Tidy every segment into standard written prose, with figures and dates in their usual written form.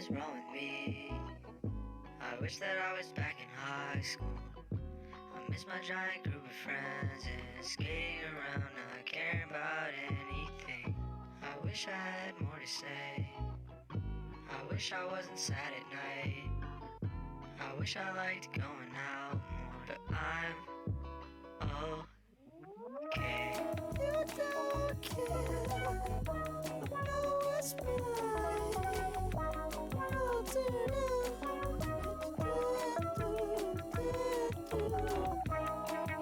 is wrong with me. I wish that I was back in high school. I miss my giant group of friends and skating around, not caring about anything. I wish I had more to say. I wish I wasn't sad at night. I wish I liked going out more, but I'm okay. You don't care. Know what's mine. All turned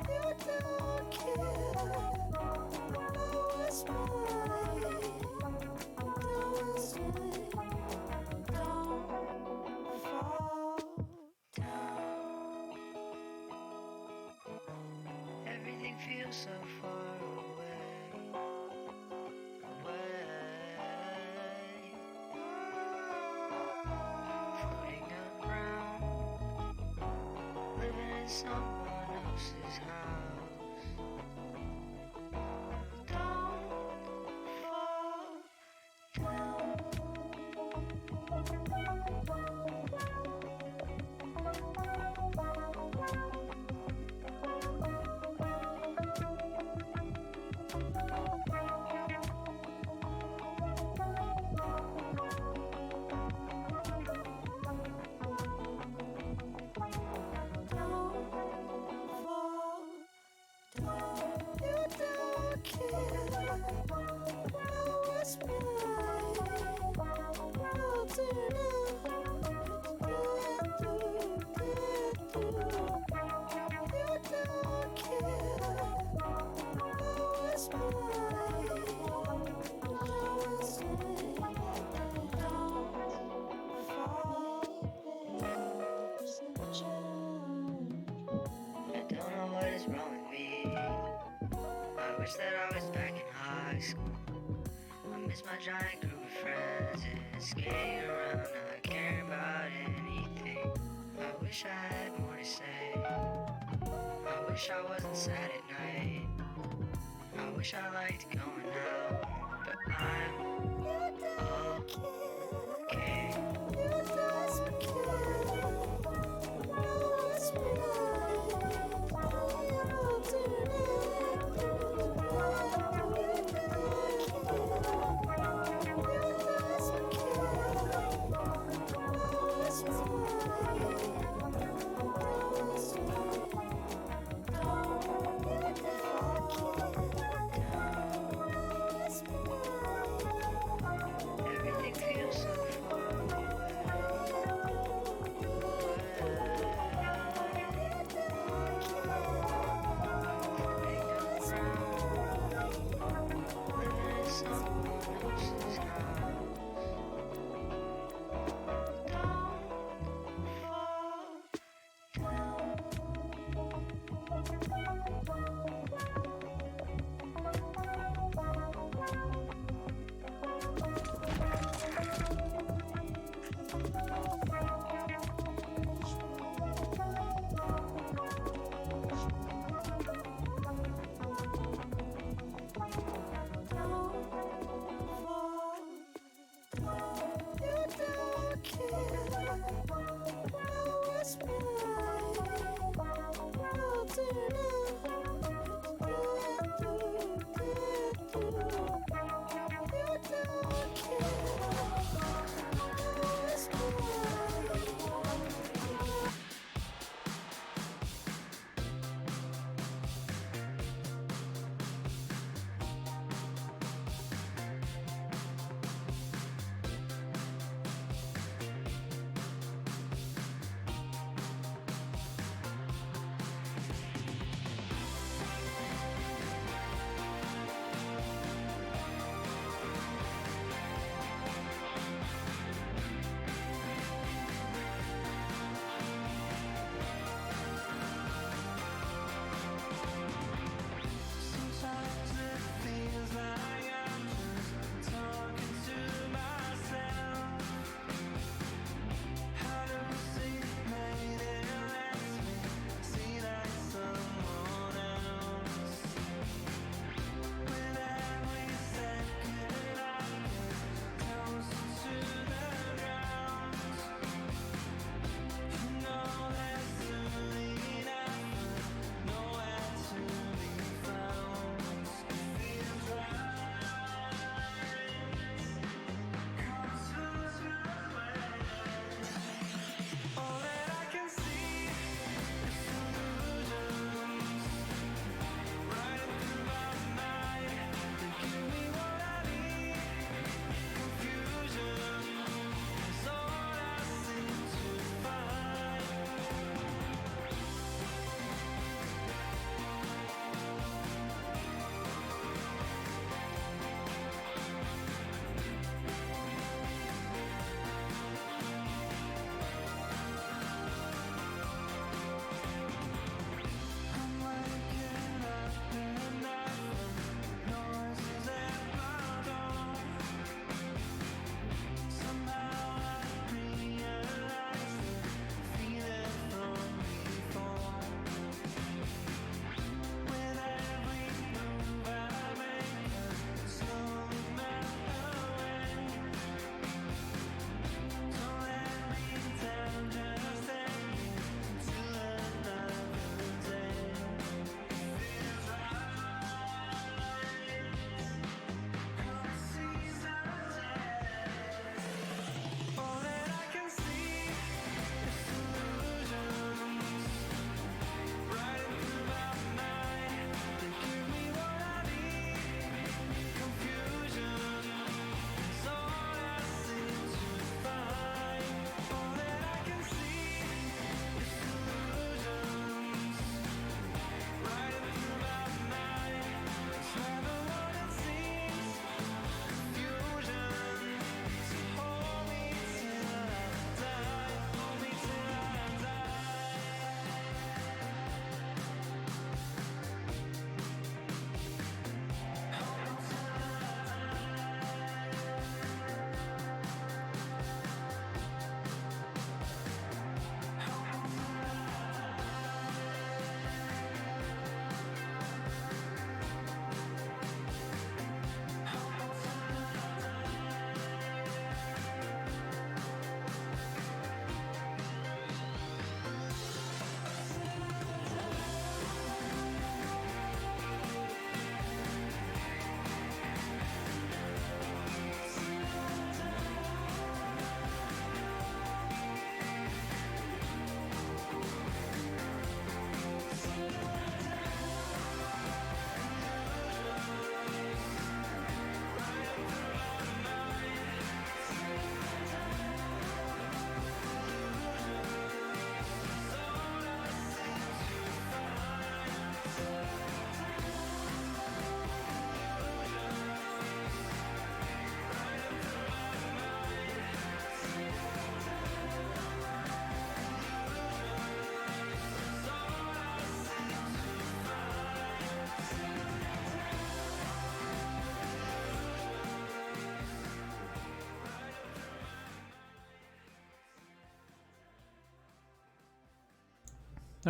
You don't care. Know what's mine. Don't fall down. Everything feels so far away, floating around, living in someone else's house. Don't fall down. You don't care. Know what's mine. All turned You don't care. Know what's mine. Don't fall. I don't know what is wrong with me. I wish that I was back in high school. I miss my giant group of friends and skating around, not caring about anything. I wish I had more to say. I wish I wasn't sad at night. I wish I liked going out more, but I'm okay. You don't care. Know what's mine. All turned Don't fall down.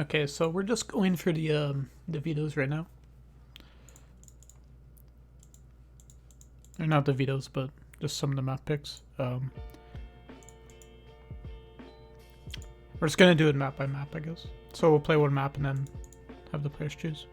Okay, so we're just going for the vetoes right now. Or not the vetoes, but just some of the map picks. We're just gonna do it map by map, I guess. So we'll play one map and then have the players choose.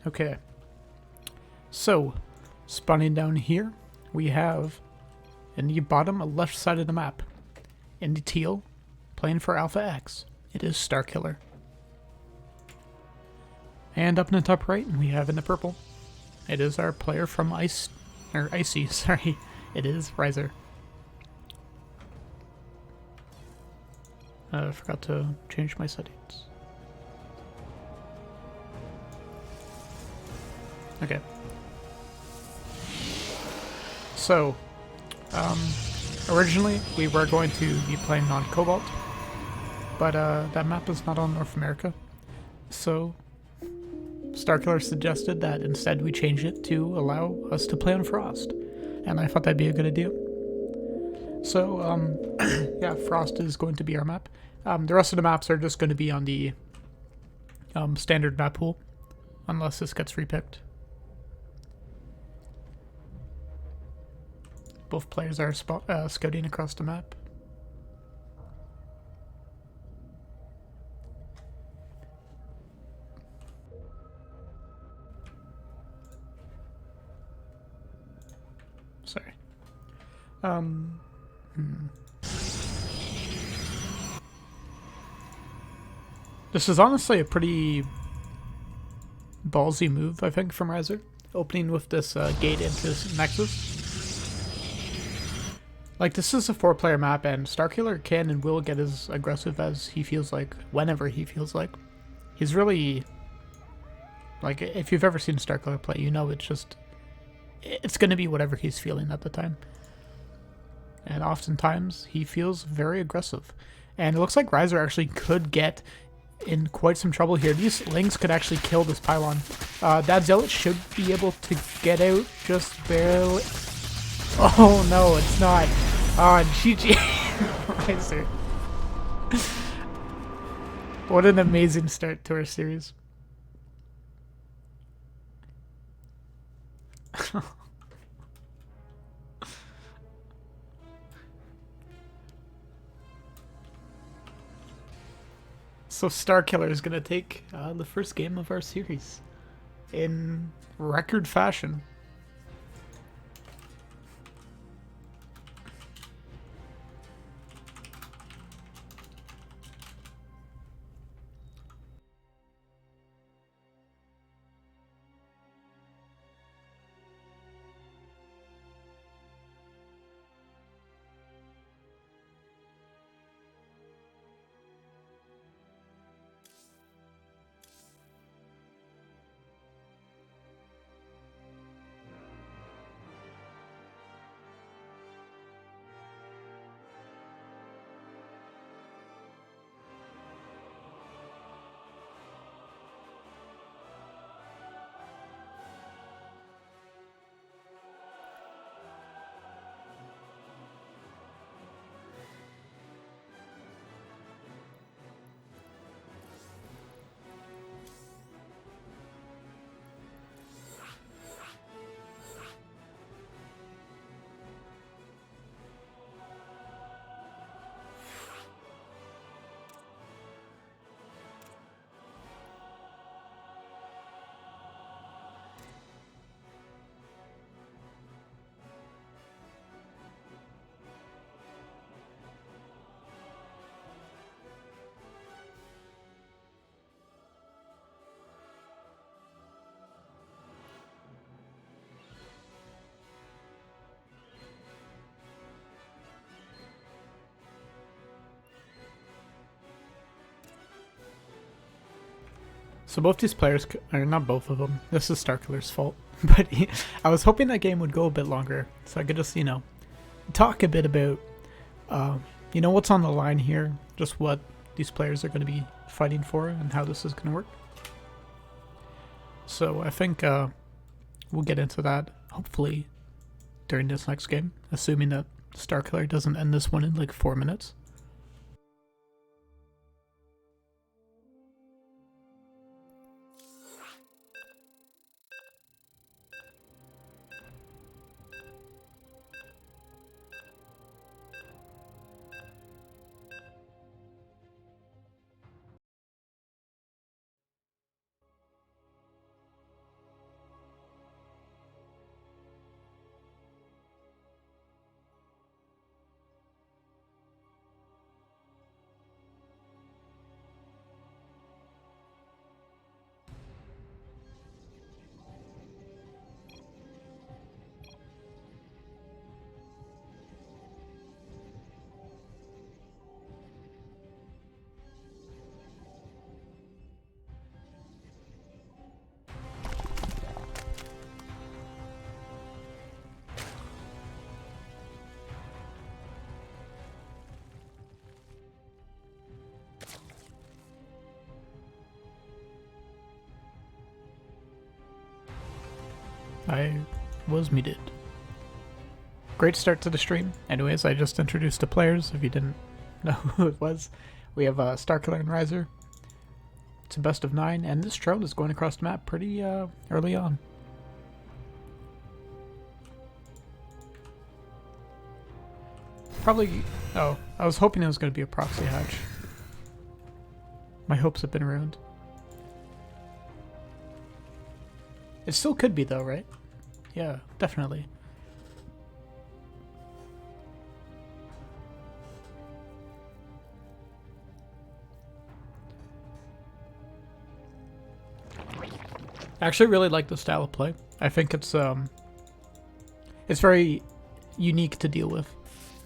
Okay. So, spawning down here, we have in the bottom left side of the map, in the teal, playing for Alpha X, it is Starkiller. And up in the top right, we have in the purple, it is our player from Icy, sorry, it is Rhizer. I forgot to change my settings. Okay. So, originally we were going to be playing on Cobalt, but that map is not on North America. So, Starkiller suggested that instead we change it to allow us to play on Frost, and I thought that'd be a good idea. So, yeah, Frost is going to be our map. The rest of the maps are just going to be on the standard map pool, unless this gets repicked. Both players are scouting across the map. Sorry. This is honestly a pretty ballsy move, I think, from Rhizer. Opening with this gate into this Nexus. Like, this is a 4-player map, and Starkiller can and will get as aggressive as he feels like, whenever he feels like. He's really... Like, if you've ever seen Starkiller play, you know it's going to be whatever he's feeling at the time. And oftentimes, he feels very aggressive. And it looks like Rhizer actually could get in quite some trouble here. These Lings could actually kill this pylon. That Zealot should be able to get out just barely. Oh no, it's not. GG. Rhizer. What an amazing start to our series. So Starkiller is going to take the first game of our series in record fashion. So both these players, or not both of them, this is Starkiller's fault, but I was hoping that game would go a bit longer, so I could just, you know, talk a bit about, you know, what's on the line here, just what these players are going to be fighting for, and how this is going to work. So I think we'll get into that, hopefully, during this next game, assuming that Starkiller doesn't end this one in like 4 minutes. I was muted. Great start to the stream. Anyways, I just introduced the players, if you didn't know who it was. We have Starkiller and Rhizer. It's a best of 9, and this drone is going across the map pretty early on. Probably... oh, I was hoping it was going to be a proxy hatch. My hopes have been ruined. It still could be though, right? Yeah, definitely. I actually really like the style of play. I think it's very unique to deal with.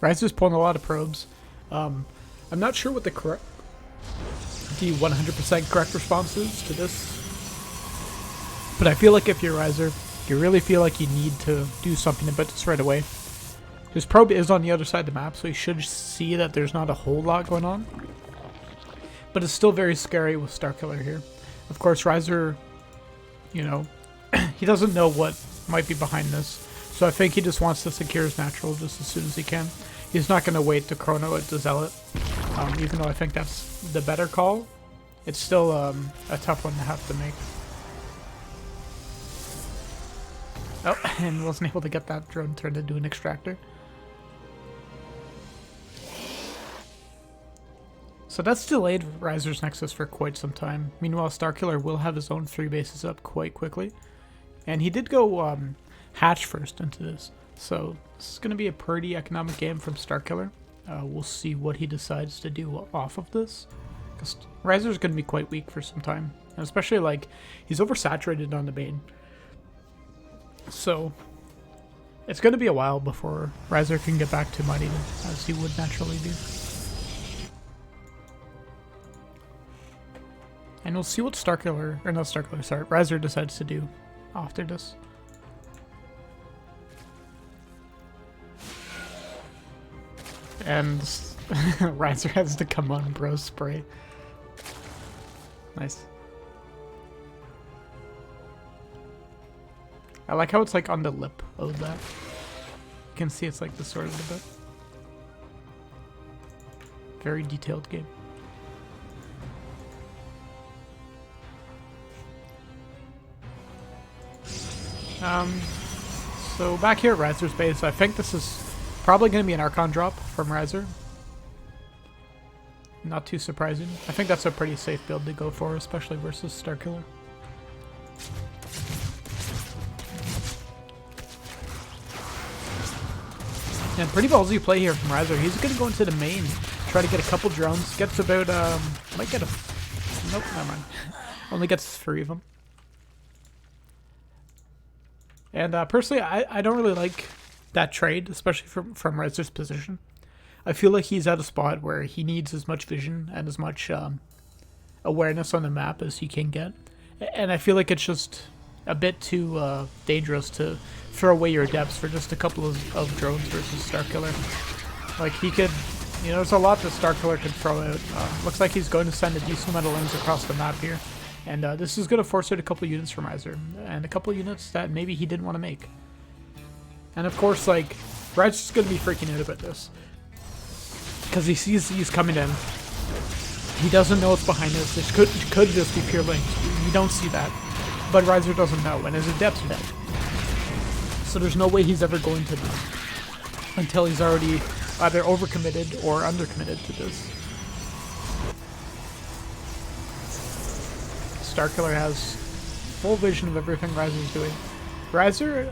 Rhizer's pulling a lot of probes. I'm not sure what the 100% correct response is to this. But I feel like if you're Rhizer, you really feel like you need to do something about this right away. His probe is on the other side of the map, so you should see that there's not a whole lot going on. But it's still very scary with Starkiller here. Of course, Rhizer, you know, he doesn't know what might be behind this. So I think he just wants to secure his natural just as soon as he can. He's not going to wait to chrono it to Zealot. Even though I think that's the better call, it's still a tough one to have to make. Oh, and wasn't able to get that drone turned into an extractor. So that's delayed Rhizer's Nexus for quite some time. Meanwhile, Starkiller will have his own 3 bases up quite quickly. And he did go hatch first into this. So this is going to be a pretty economic game from Starkiller. We'll see what he decides to do off of this. Because Rhizer's going to be quite weak for some time. And especially, like, he's oversaturated on the main. So, it's going to be a while before Rhizer can get back to mining as he would naturally do. And we'll see what Starkiller, or not Starkiller, sorry, Rhizer decides to do after this. And Rhizer has to come on bro spray. Nice. I like how it's like on the lip of that. You can see it's like distorted a bit. Very detailed game. So back here at Rhizer's base, I think this is probably going to be an Archon drop from Rhizer. Not too surprising. I think that's a pretty safe build to go for, especially versus Starkiller. And pretty ballsy play here from Rhizer. He's going to go into the main, try to get a couple drones. Gets about, might get a... Nope, never mind. Only gets 3 of them. And personally, I don't really like that trade, especially from Rhizer's position. I feel like he's at a spot where he needs as much vision and as much awareness on the map as he can get. And I feel like it's just a bit too dangerous to throw away your depths for just a couple of drones versus Starkiller. Like, he could, you know, there's a lot that Starkiller could throw out. Looks like he's going to send a decent amount of lanes across the map here. And this is going to force out a couple units from Rhizer, and a couple units that maybe he didn't want to make. And of course, like, Rhizer's going to be freaking out about this. Because he sees these coming in. He doesn't know what's behind this. This could just be pure links. You don't see that. But Rhizer doesn't know, and his adepts are dead. So there's no way he's ever going to know. Until he's already either overcommitted or undercommitted to this. Starkiller has full vision of everything Rhizer's doing. Rhizer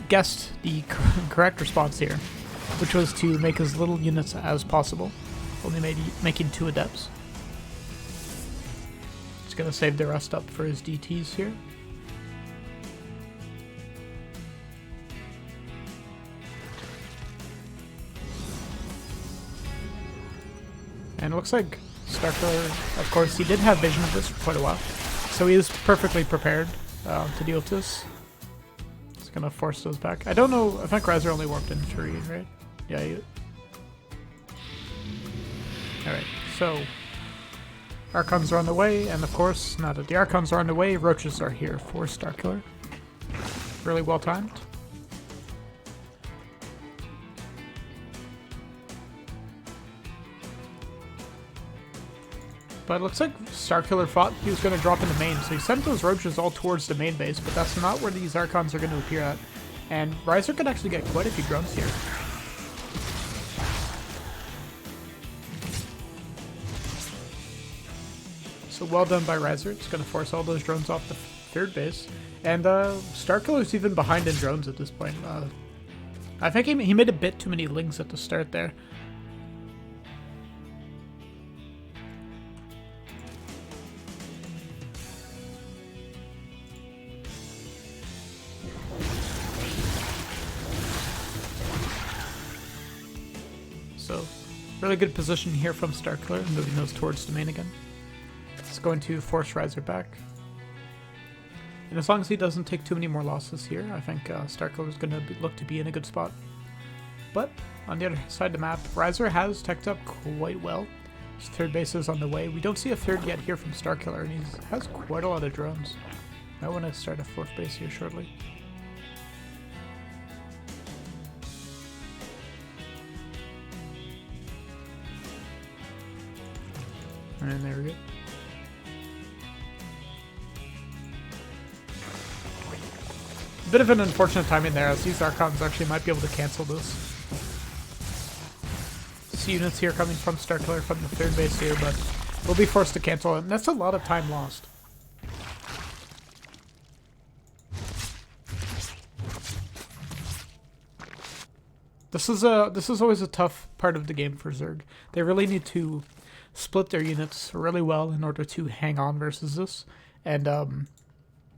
guessed the correct response here, which was to make as little units as possible, only making 2 adepts. He's going to save the rest up for his DTs here. And it looks like Starkiller, of course, he did have vision of this for quite a while, so he is perfectly prepared to deal with this. It's gonna force those back. I don't know, I think Rhizer only warped in 3, right? Yeah, Alright, so Archons are on the way, and of course, now that the Archons are on the way, Roaches are here for Starkiller. Really well timed. But it looks like Starkiller thought he was going to drop into main, so he sent those Roaches all towards the main base, but that's not where these Archons are going to appear at. And Rhizer could actually get quite a few drones here. So well done by Rhizer. It's going to force all those drones off the 3rd base. And Starkiller's even behind in drones at this point. I think he made a bit too many lings at the start there. So, really good position here from Starkiller, moving those towards the main again. It's going to force Rhizer back. And as long as he doesn't take too many more losses here, I think Starkiller is going to look to be in a good spot. But, on the other side of the map, Rhizer has teched up quite well. His 3rd base is on the way. We don't see a 3rd yet here from Starkiller, and he has quite a lot of drones. I want to start a 4th base here shortly. And there we go. A bit of an unfortunate timing there, as these Archons actually might be able to cancel this. See units here coming from Starkiller from the 3rd base here, but we'll be forced to cancel it, and that's a lot of time lost. This is always a tough part of the game for Zerg. They really need to split their units really well in order to hang on versus this, and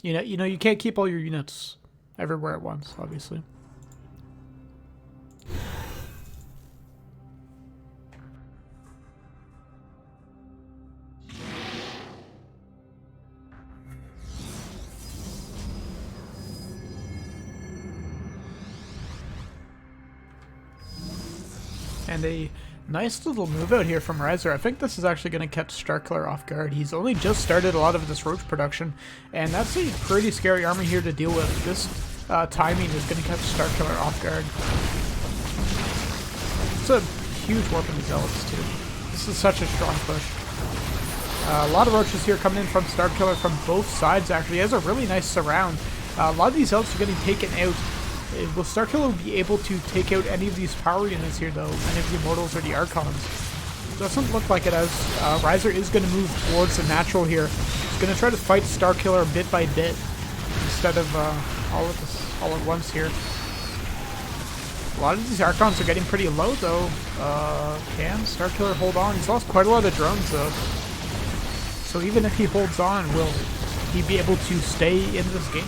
you know you can't keep all your units everywhere at once, obviously. And a nice little move out here from Rhizer. I think this is actually going to catch Starkiller off guard. He's only just started a lot of this Roach production, and that's a pretty scary army here to deal with. This timing is going to catch Starkiller off guard. It's a huge warp in the Zealots too. This is such a strong push. A lot of Roaches here coming in from Starkiller from both sides actually. He has a really nice surround. A lot of these Zealots are getting taken out. Will Starkiller be able to take out any of these power units here, though? Any of the Immortals or the Archons? Doesn't look like it, as Rhizer is going to move towards the natural here. He's going to try to fight Starkiller bit by bit instead of all at once here. A lot of these Archons are getting pretty low, though. Can Starkiller hold on? He's lost quite a lot of drones, though. So even if he holds on, will he be able to stay in this game?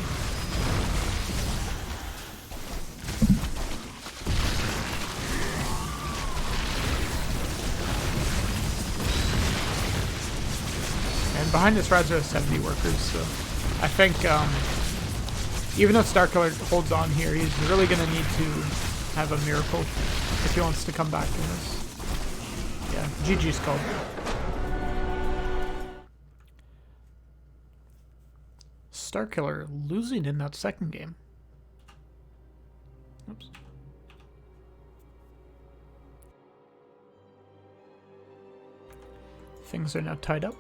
And behind this Rhizer has 70 workers, so I think even though Starkiller holds on here, he's really going to need to have a miracle if he wants to come back in this. Yeah, GG's called. Starkiller losing in that second game. Oops. Things are now tied up.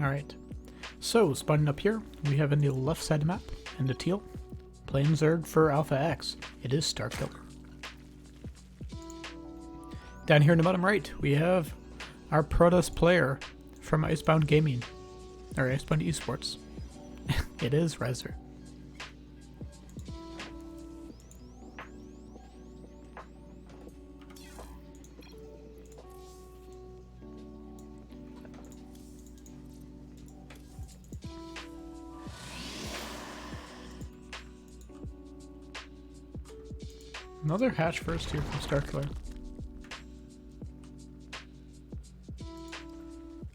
Alright, so spawning up here, we have in the left side map, in the teal, playing Zerg for Alpha X. It is Starkiller. Down here in the bottom right, we have our Protoss player from Icebound Gaming, or Icebound Esports. It is Rhizer. Another hatch first here from Starkiller.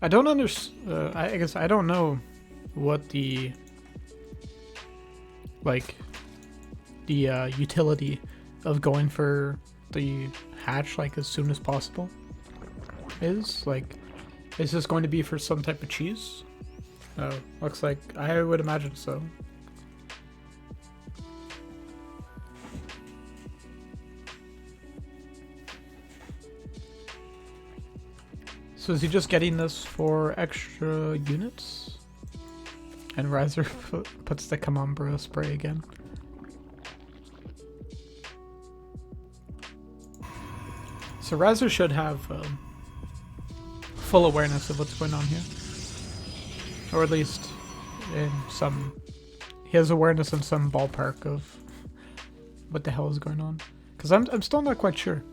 I don't understand. I guess I don't know what the utility of going for the hatch like as soon as possible is. Like, is this going to be for some type of cheese? Oh, looks like I would imagine so. So is he just getting this for extra units? And Rhizer puts the Come On Bro spray again. So Rhizer should have full awareness of what's going on here. Or at least in some... He has awareness in some ballpark of what the hell is going on. Because I'm still not quite sure.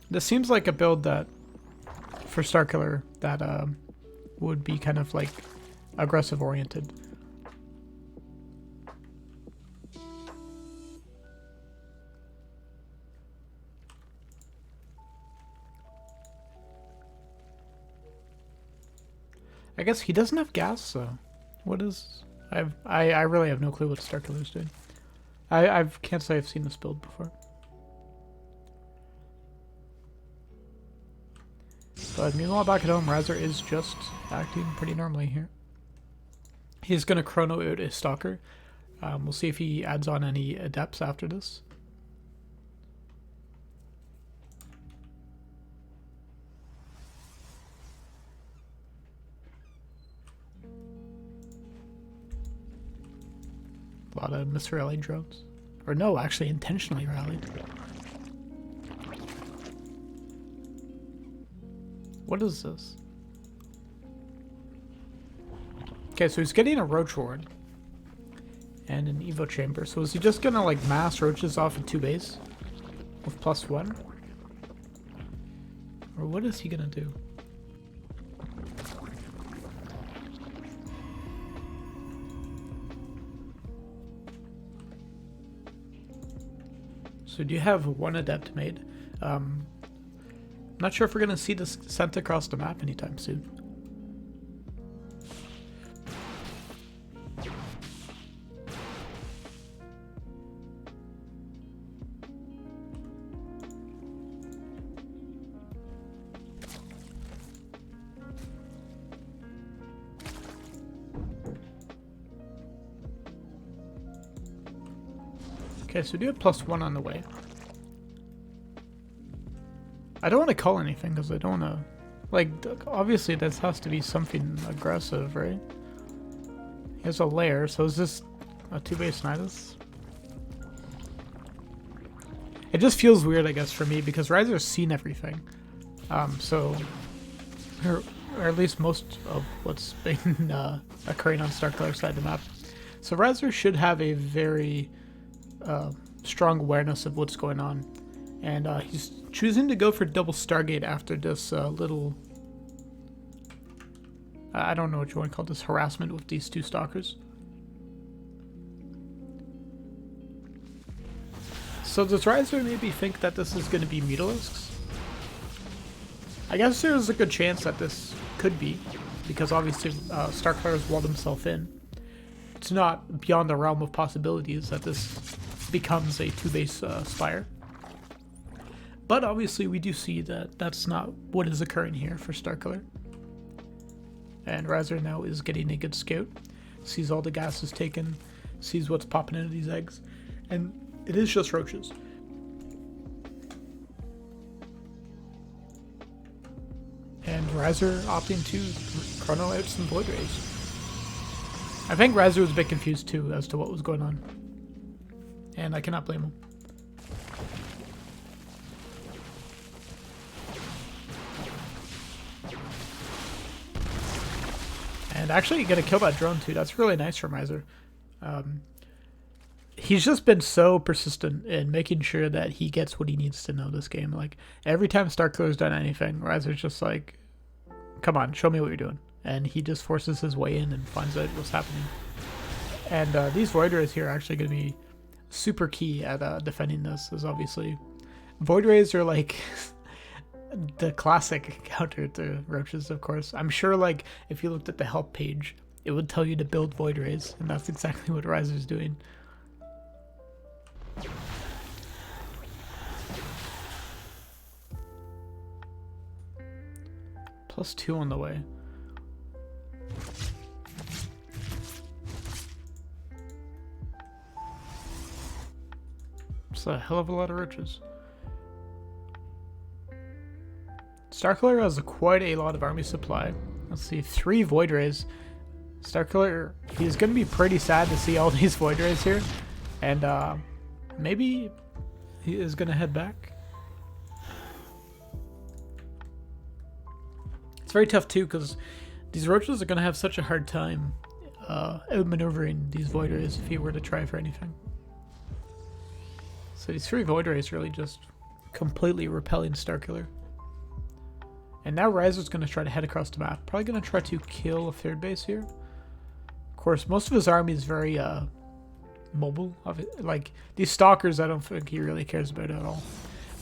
This seems like a build that... for Starkiller that would be kind of like aggressive oriented. I guess he doesn't have gas, so what is... I really have no clue what Starkiller's doing. I can't say I've seen this build before. But meanwhile, back at home, Rhizer is just acting pretty normally here. He's going to chrono out a Stalker. We'll see if he adds on any Adepts after this. A lot of misrallied drones. Or no, actually intentionally rallied. What is this? Okay, so he's getting a Roach Ward. And an Evo Chamber. So is he just gonna like mass roaches off of 2 base? With +1? Or what is he gonna do? So do you have 1 Adept made? I'm not sure if we're gonna see this sent across the map anytime soon. Okay, so we do have +1 on the way. I don't want to call anything because I don't want to... Like, obviously this has to be something aggressive, right? He has a lair, so is this a 2-base Nidus? It just feels weird, I guess, for me because Rhizer's seen everything. Or at least most of what's been occurring on Starkiller's side of the map. So Rhizer should have a very... strong awareness of what's going on, and he's choosing to go for double Stargate after this little I don't know what you want to call this harassment with these 2 stalkers. So does Rhizer maybe think that this is going to be Mutalisks? I guess there's a good chance that this could be, because obviously Starkiller has walled himself in. It's not beyond the realm of possibilities that this becomes a 2-base Spire. But obviously we do see that that's not what is occurring here for Starkiller. And Rhizer now is getting a good scout, sees all the gases taken, sees what's popping into these eggs, and it is just roaches. And Rhizer opting to chrono out some Void Rays. I think Rhizer was a bit confused too as to what was going on. And I cannot blame him. And actually gonna kill that drone too. That's really nice from Rhizer. He's just been so persistent in making sure that he gets what he needs to know this game. Like, every time Starkiller's done anything, Rhizer's just like, come on, show me what you're doing. And he just forces his way in and finds out what's happening. And these Void Rays here are actually going to be super key at defending this, as obviously Void Rays are like the classic counter to roaches, of course. I'm sure like if you looked at the help page, it would tell you to build Void Rays, and that's exactly what Rhizer's doing. +2 on the way. It's a hell of a lot of roaches. Starkiller has quite a lot of army supply. Let's see, 3 Void Rays. Starkiller, he's going to be pretty sad to see all these Void Rays here. And maybe he is going to head back. It's very tough too, because these roaches are going to have such a hard time outmaneuvering these Void Rays if he were to try for anything. So these 3 Void Rays really just completely repelling Starkiller. And now Rhizer's going to try to head across the map. Probably going to try to kill a 3rd base here. Of course, most of his army is very mobile. Like, these stalkers I don't think he really cares about at all.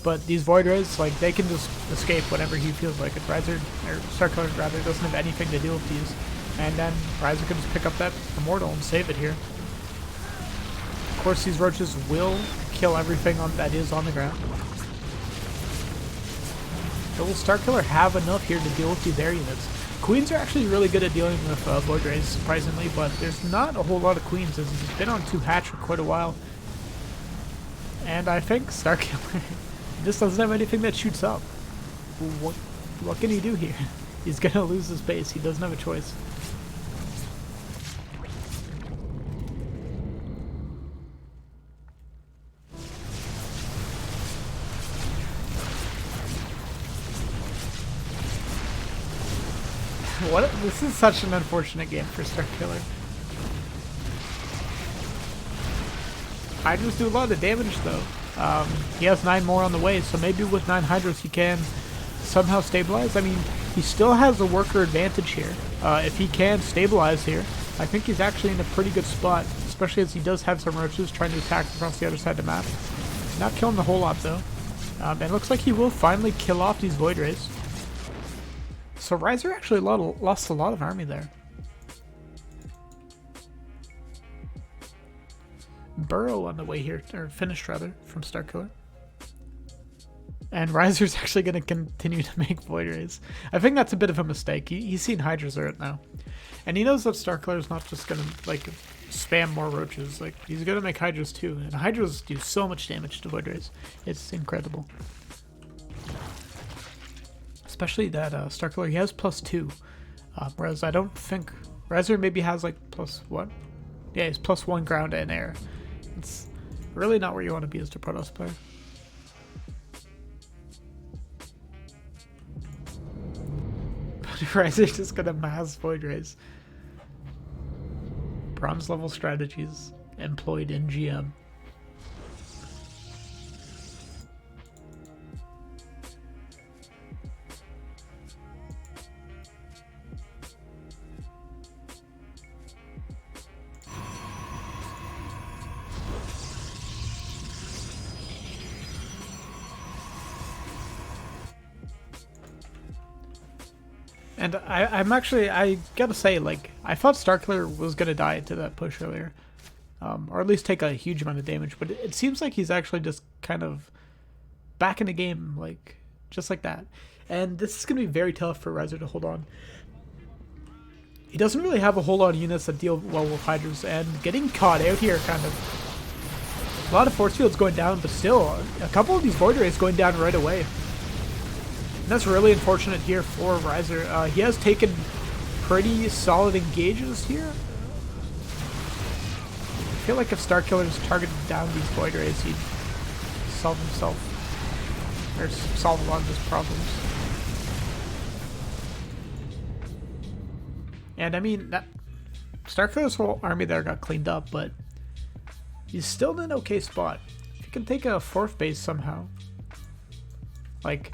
But these Void Rays, like, they can just escape whenever he feels like it. Rhizer, or Starkiller rather, doesn't have anything to deal with these. And then Rhizer can just pick up that Immortal and save it here. Of course, these roaches will kill everything that is on the ground. But will Starkiller have enough here to deal with these air units? Queens are actually really good at dealing with Void Rays, surprisingly, but there's not a whole lot of Queens as he's been on 2 hatch for quite a while. And I think Starkiller just doesn't have anything that shoots up. What can he do here? He's gonna lose his base. He doesn't have a choice. What? This is such an unfortunate game for Starkiller. Hydras do a lot of damage though. He has 9 more on the way, so maybe with 9 Hydras he can somehow stabilize. I mean, he still has a worker advantage here. If he can stabilize here, I think he's actually in a pretty good spot, especially as he does have some roaches trying to attack across the other side of the map. Not killing the whole lot though. And it looks like he will finally kill off these Void Rays. So Rhizer actually lost a lot of army there. Burrow on the way here, or finished rather, from Starkiller. And Rhizer's actually going to continue to make Void Rays. I think that's a bit of a mistake. He's seen Hydras right now. And he knows that Starkiller is not just going to like spam more roaches. Like, he's going to make Hydras too. And Hydras do so much damage to Void Rays. It's incredible. Especially that Starkiller, he has +2. Whereas I don't think Rhizer maybe has like +1. Yeah, he's +1 ground and air. It's really not where you want to be as the Protoss player. But Rhizer's just gonna mass Void Rays. Bronze level strategies employed in GM. And I gotta say, like, I thought Starkiller was gonna die to that push earlier. Or at least take a huge amount of damage, but it seems like he's actually just kind of back in the game, like, just like that. And this is gonna be very tough for Rhizer to hold on. He doesn't really have a whole lot of units that deal well with Hydras, and getting caught out here kind of... A lot of force fields going down, but still, a couple of these Void Rays going down right away. And that's really unfortunate here for Rhizer. He has taken pretty solid engages here. I feel like if Starkiller just targeted down these Void Rays, he'd solve himself, or solve a lot of his problems. And I mean, that Starkiller's whole army there got cleaned up, but he's still in an okay spot. If he can take a 4th base somehow, like...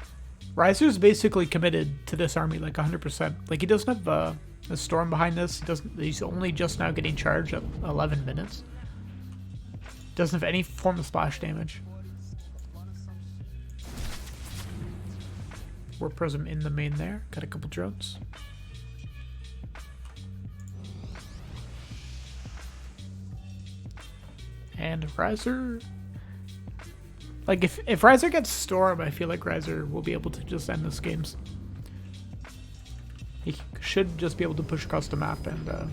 Rhizer's basically committed to this army like 100%. Like, he doesn't have a storm behind this. He's only just now getting charged at 11 minutes. Doesn't have any form of splash damage. Warp Prism in the main there. Got a couple drones. And Rhizer... Like, if Rhizer gets Storm, I feel like Rhizer will be able to just end this game. He should just be able to push across the map and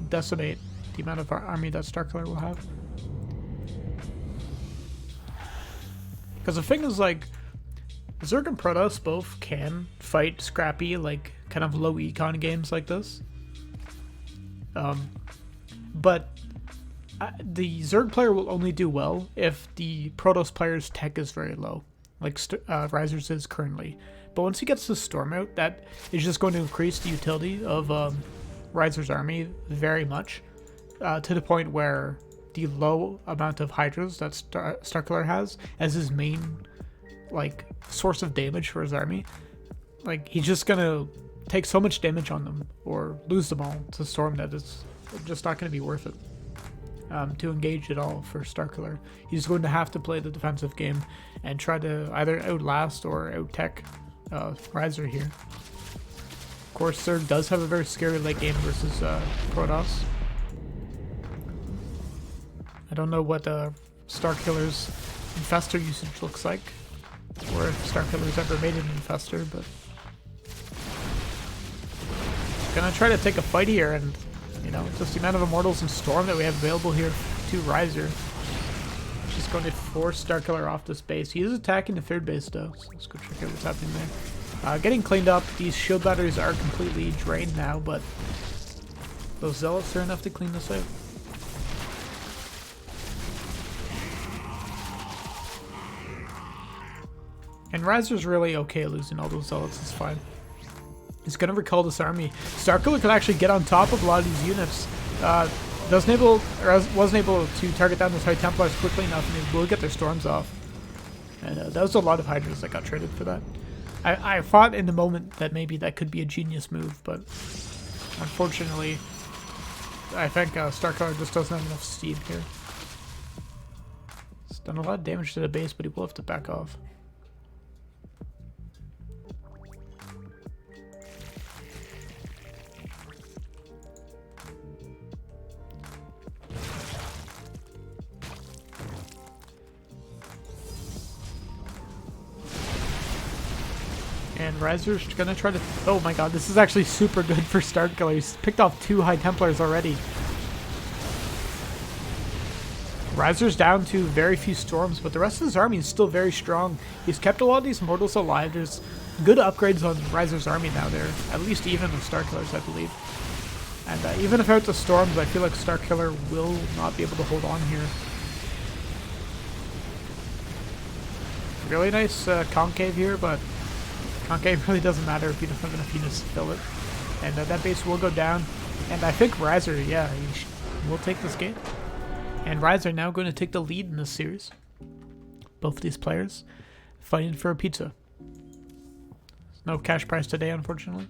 decimate the amount of army that Starkiller will have. Because the thing is, like, Zerg and Protoss both can fight scrappy, like, kind of low econ games like this. But... the Zerg player will only do well if the Protoss player's tech is very low, like Rhizer's is currently. But once he gets the Storm out, that is just going to increase the utility of Rhizer's army very much, to the point where the low amount of Hydras that Starkiller has as his main, like, source of damage for his army, like, he's just gonna take so much damage on them or lose them all to Storm that it's just not going to be worth it. to engage at all for Starkiller. He's going to have to play the defensive game and try to either outlast or out-tech Rhizer here. Of course, Zerg does have a very scary late game versus Protoss. I don't know what Starkiller's Infestor usage looks like, or if Starkiller's ever made an Infestor, but gonna try to take a fight here, and you know, just the amount of Immortals and Storm that we have available here to Rhizer. Just going to force Starkiller off this base. He is attacking the third base though, so let's go check out what's happening there. Getting cleaned up. These shield batteries are completely drained now, but those Zealots are enough to clean this out. And Rhizer's really okay losing all those Zealots, it's fine. He's going to recall this army. Starkiller could actually get on top of a lot of these units. Wasn't able to target down those High Templars quickly enough, and they will get their Storms off. And that was a lot of Hydras that got traded for that. I thought in the moment that maybe that could be a genius move, but unfortunately, I think Starkiller just doesn't have enough steam here. It's done a lot of damage to the base, but he will have to back off. And Rhizer's gonna try to... Oh my god, this is actually super good for Starkiller. He's picked off 2 High Templars already. Rhizer's down to very few Storms, but the rest of his army is still very strong. He's kept a lot of these Mortals alive. There's good upgrades on Rhizer's army now. They're at least even with Starkiller's, I believe. And even without the Storms, I feel like Starkiller will not be able to hold on here. Really nice concave here, but concave really doesn't matter if you don't have enough units to fill it. And that base will go down. And I think Rhizer, yeah, he will take this game. And Rhizer now going to take the lead in this series. Both of these players fighting for a pizza. No cash prize today, unfortunately.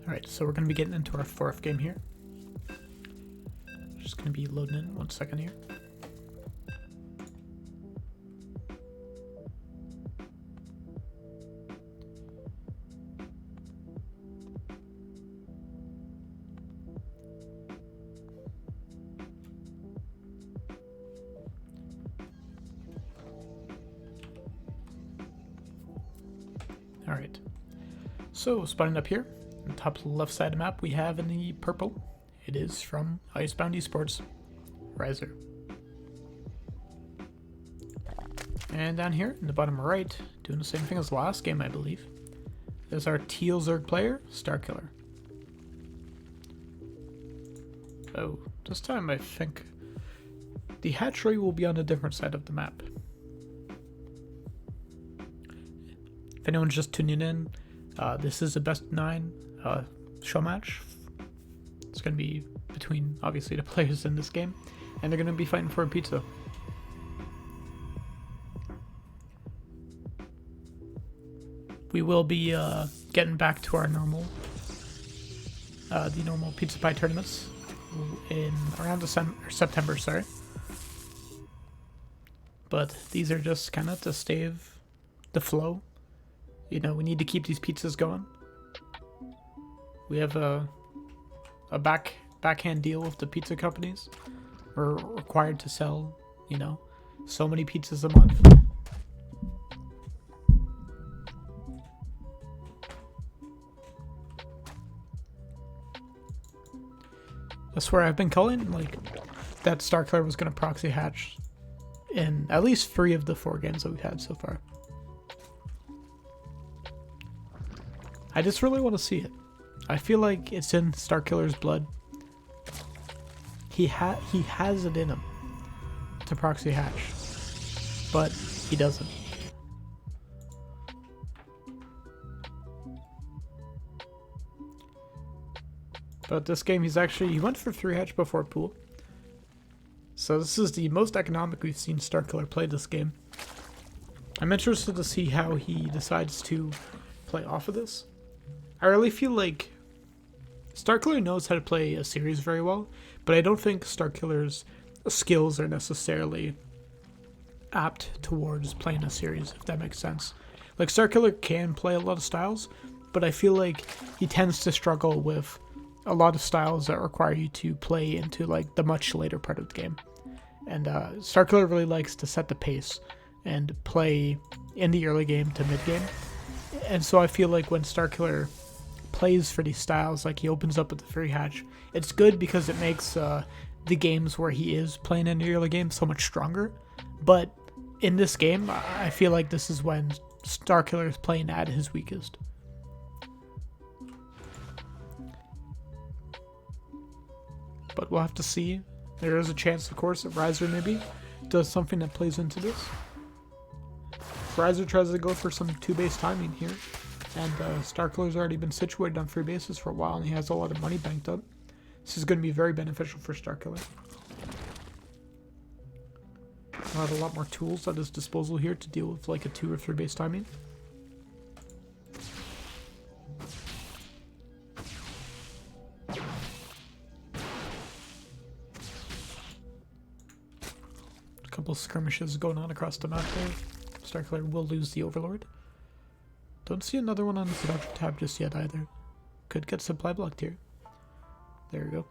Alright, so we're going to be getting into our 4th game here. Just going to be loading in 1 second here. So, spawning up here, on the top left side of the map, we have in the purple, it is from Icebound Esports, Rhizer. And down here, in the bottom right, doing the same thing as the last game, I believe, is our teal Zerg player, Starkiller. Oh, this time I think the hatchery will be on a different side of the map. If anyone's just tuning in, this is a best 9 show match. It's going to be between, obviously, the players in this game, and they're going to be fighting for a pizza. We will be getting back to our normal, the normal pizza pie tournaments in around September, sorry. But these are just kind of to stave the flow. You know, we need to keep these pizzas going. We have a backhand deal with the pizza companies. We're required to sell, you know, so many pizzas a month. I swear I've been calling, like, that Starkiller was going to proxy hatch in at least 3 of the 4 games that we've had so far. I just really want to see it. I feel like it's in Starkiller's blood. He has it in him to proxy hatch, but he doesn't. But this game, he went for 3 hatch before pool. So this is the most economic we've seen Starkiller play this game. I'm interested to see how he decides to play off of this. I really feel like Starkiller knows how to play a series very well, but I don't think Starkiller's skills are necessarily apt towards playing a series, if that makes sense. Like, Starkiller can play a lot of styles, but I feel like he tends to struggle with a lot of styles that require you to play into, like, the much later part of the game. And Starkiller really likes to set the pace and play in the early game to mid game. And so I feel like when Starkiller plays for these styles, like he opens up with the free hatch, it's good because it makes the games where he is playing in the early game so much stronger. But in this game, I feel like this is when Starkiller is playing at his weakest. But we'll have to see. There is a chance, of course, that Rhizer maybe does something that plays into this. Rhizer tries to go for some 2-base timing here, and Starkiller's already been situated on 3 bases for a while, and he has a lot of money banked up. This is going to be very beneficial for Starkiller. He'll have a lot more tools at his disposal here to deal with like a 2 or 3 base timing. Couple skirmishes going on across the map there. Starkiller will lose the Overlord. Don't see another one on the production tab just yet either. Could get supply blocked here. There we go.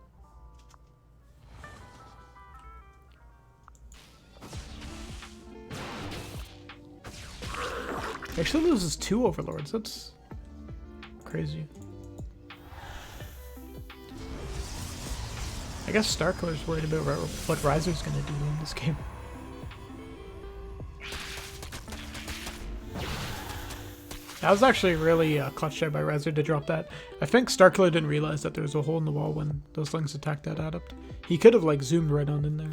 He actually loses 2 Overlords. That's crazy. I guess Starkiller's worried about what Rhizer's gonna do in this game. That was actually really clutch there by Rhizer to drop that. I think Starkiller didn't realize that there was a hole in the wall when those things attacked that adept. He could have like zoomed right on in there.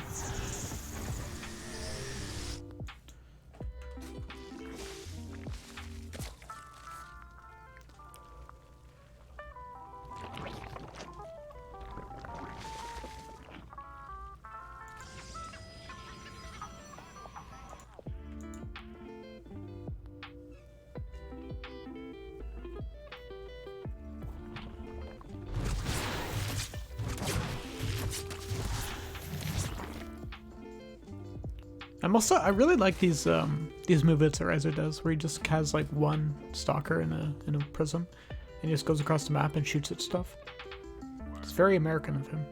I really like these movements that Rhizer does, where he just has like one stalker in a prism, and he just goes across the map and shoots at stuff. It's very American of him.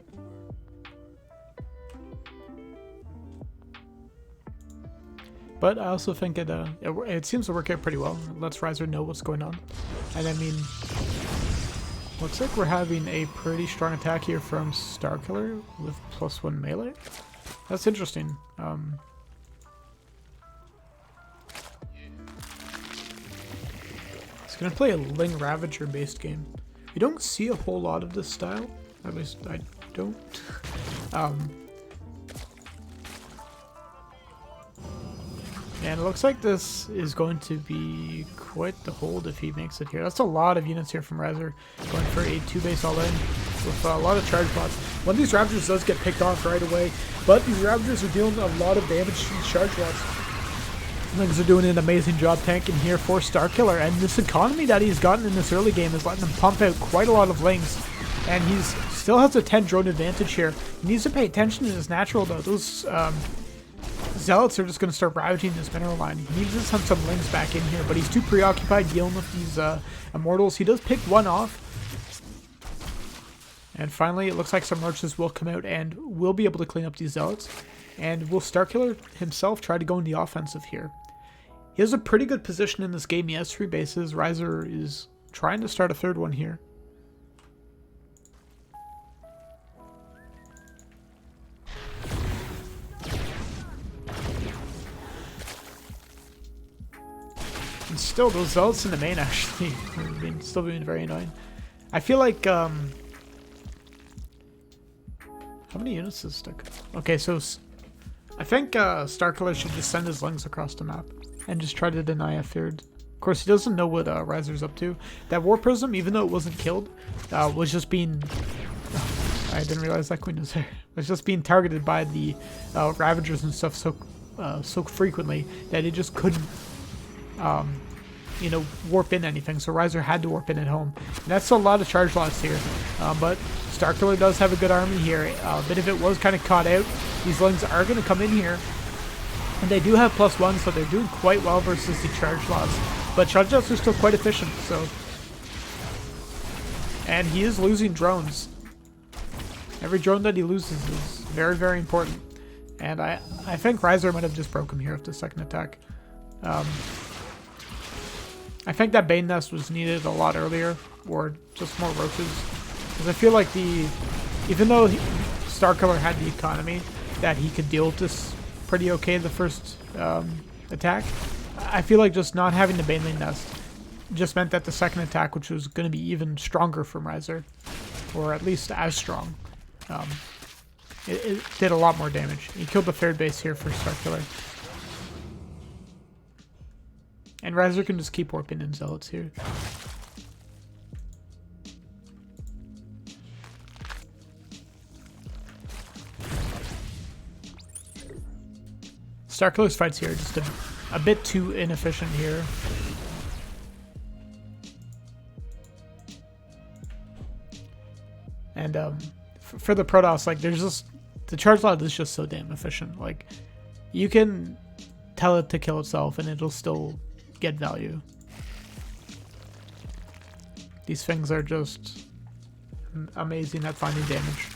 But I also think it seems to work out pretty well. It lets Rhizer know what's going on. And I mean, looks like we're having a pretty strong attack here from Starkiller with +1 melee. That's interesting. It's gonna play a Ling Ravager based game. You don't see a whole lot of this style. At least I don't. And it looks like this is going to be quite the hold if he makes it here. That's a lot of units here from Rhizer, going for a 2-base all-in with a lot of charge plots. One of these Ravagers does get picked off right away, but these Ravagers are dealing a lot of damage to these charge plots. Lings are doing an amazing job tanking here for Starkiller, and this economy that he's gotten in this early game is letting him pump out quite a lot of Lings. And he's still has a 10 drone advantage here. He needs to pay attention to his natural though. Those Zealots are just going to start routing this mineral line. He needs to send some Lings back in here, but he's too preoccupied dealing with these Immortals. He does pick one off. And finally, it looks like some Roaches will come out and will be able to clean up these Zealots. And will Starkiller himself try to go in the offensive here? He has a pretty good position in this game. He has 3 bases. Rhizer is trying to start a 3rd one here. And still, those Zealots in the main actually have still being very annoying. I feel like, how many units is stuck? Okay, so I think Starkiller should just send his Lings across the map and just try to deny a 3rd. Of course, he doesn't know what Rhizer's up to. That War Prism, even though it wasn't killed, was just being... I didn't realize that Queen was there. Was just being targeted by the Ravagers and stuff so frequently that it just couldn't you know, warp in anything, so Rhizer had to warp in at home. And that's a lot of charge lots here, but Starkiller does have a good army here. A bit of it was kind of caught out. These Lings are going to come in here, and they do have +1, so they're doing quite well versus the charge lots. But charge lots are still quite efficient, so... And he is losing drones. Every drone that he loses is very, very important. And I think Rhizer might have just broke him here with the 2nd attack. I think that Bane Nest was needed a lot earlier, or just more Roaches. Because I feel like even though Starkiller had the economy, that he could deal with this pretty okay the first attack, I feel like just not having the Baneling Nest just meant that the 2nd attack, which was going to be even stronger from Rhizer, or at least as strong, it did a lot more damage. He killed the 3rd base here for Starkiller. And Rhizer can just keep warping in Zealots here. Starkiller's fights here are just a bit too inefficient here. And for the Protoss, like, there's just... The charge lot is just so damn efficient. Like, you can tell it to kill itself and it'll still get value. These things are just amazing at finding damage.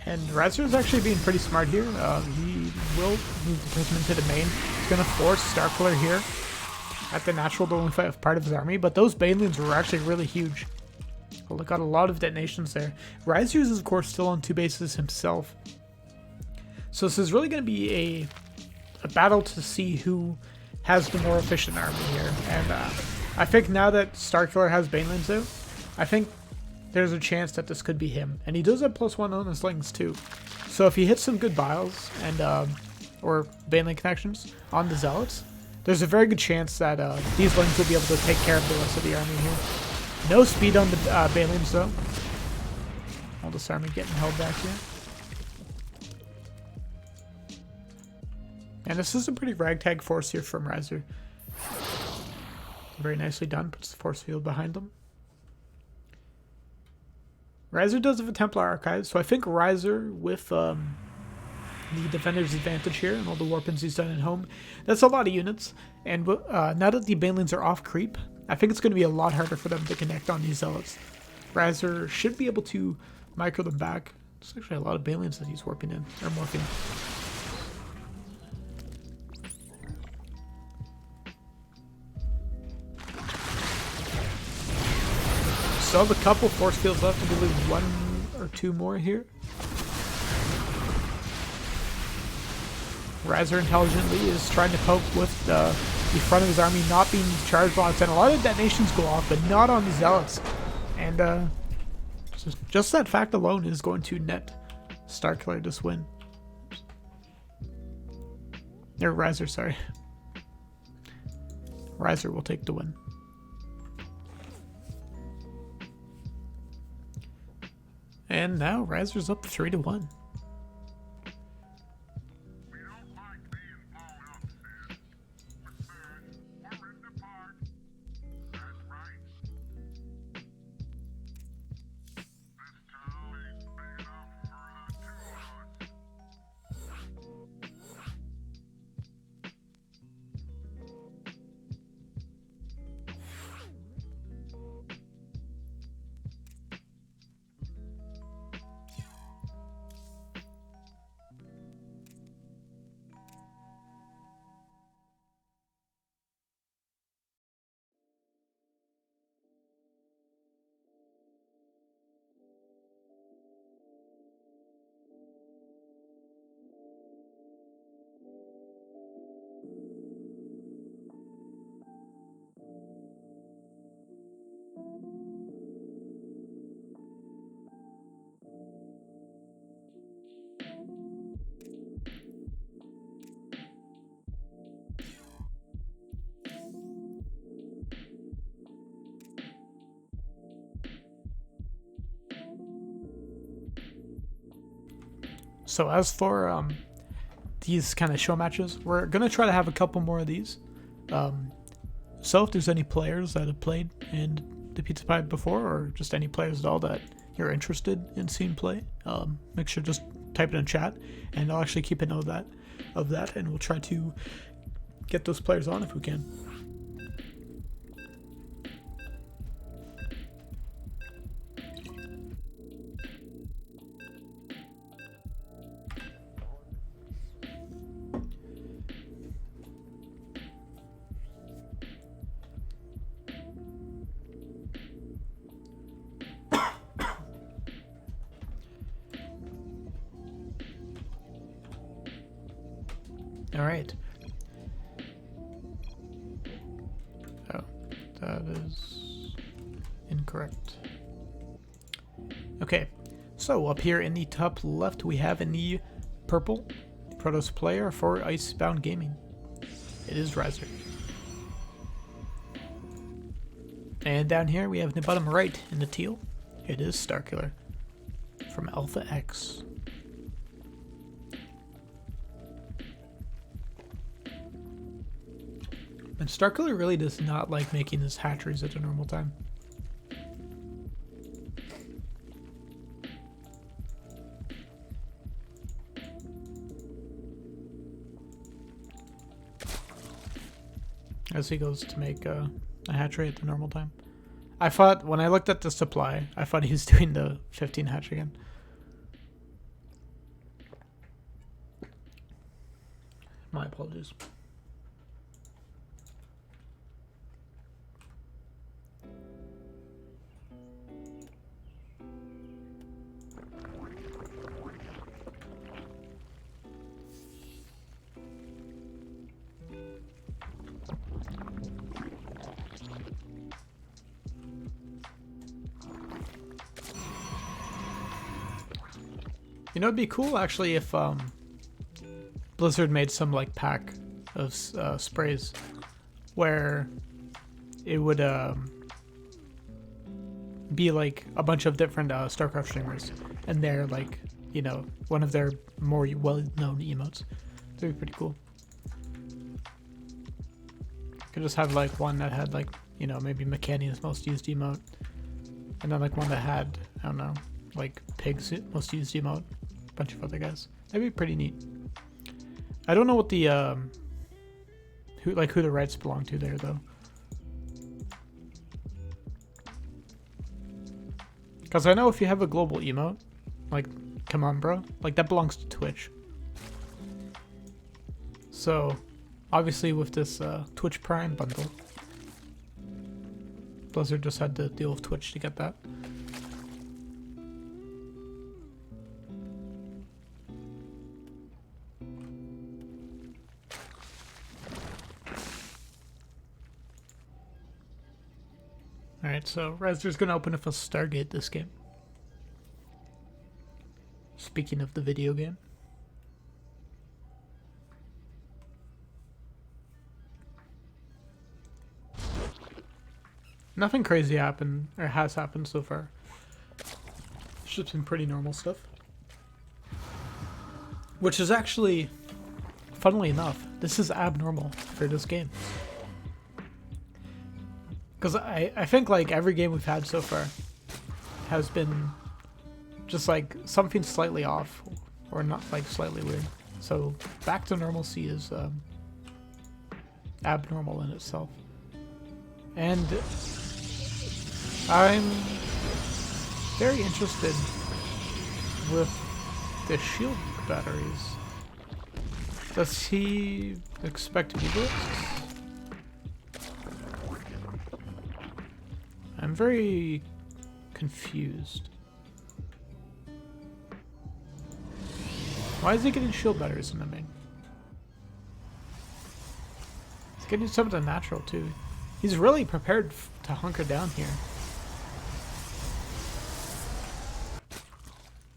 And Rhizer is actually being pretty smart here. He will move the Prism into the main. He's going to force Starkiller here at the natural to only fight part of his army, but those Banelings were actually really huge. Well, they got a lot of detonations there. Rhizer is, of course, still on 2 bases himself. So this is really going to be a battle to see who has the more efficient army here. And I think now that Starkiller has Banelings out, I think there's a chance that this could be him. And he does have +1 on his Lings too. So if he hits some good Biles and or Baneling connections on the Zealots, there's a very good chance that these Lings will be able to take care of the rest of the army here. No speed on the Banelings though. All this army getting held back here. And this is a pretty ragtag force here from Rhizer. Very nicely done. Puts the force field behind them. Rhizer does have a Templar Archive, so I think Rhizer with the Defender's advantage here and all the warpins he's done at home, that's a lot of units. And now that the Banelings are off creep, I think it's going to be a lot harder for them to connect on these Zealots. Rhizer should be able to micro them back. There's actually a lot of Balians that he's warping in, or morphing. So the couple force fields left, I believe 1 or 2 more here. Rhizer intelligently is trying to cope with the front of his army not being charged on, and a lot of detonations go off, but not on the Zealots. And just that fact alone is going to net Starkiller this win. Or Rhizer, sorry. Rhizer will take the win. And now Rhizer's up 3-1. So as for these kind of show matches, we're going to try to have a couple more of these. So if there's any players that have played in the Pizza Pie before, or just any players at all that you're interested in seeing play, make sure just type it in chat, and I'll actually keep a note of that, and we'll try to get those players on if we can. All right. Oh, that is incorrect. Okay, so up here in the top left, we have in the purple Protoss player for Icebound Gaming. It is Rhizer. And down here, we have in the bottom right in the teal, it is Starkiller from Alpha X. And Starkiller really does not like making his hatcheries at a normal time. As he goes to make a hatchery at the normal time. I thought, when I looked at the supply, I thought he was doing the 15 hatch again. My apologies. You know, it'd be cool actually if Blizzard made some like pack of sprays where it would be like a bunch of different StarCraft streamers, and they're like, you know, one of their more well-known emotes. That'd be pretty cool. Could just have like one that had like, you know, maybe McCanny's most used emote, and then like one that had, I don't know, like Pig's most used emote, a bunch of other guys. That'd be pretty neat. I don't know what the who the rights belong to there though. Because I know if you have a global emote, like, come on, bro. Like, that belongs to Twitch. So, obviously with this Twitch Prime bundle, Blizzard just had to deal with Twitch to get that. Alright, so Rhizer's gonna open up a Stargate this game. Speaking of the video game. Nothing crazy happened, or has happened so far. It's just been pretty normal stuff. Which is actually, funnily enough, this is abnormal for this game. Because I think like every game we've had so far has been just like something slightly off, or not like slightly weird. So back to normalcy is abnormal in itself. And I'm very interested with the shield batteries. Does he expect to do this? I'm very confused. Why is he getting shield batteries in the main? He's getting something natural too. He's really prepared to hunker down here.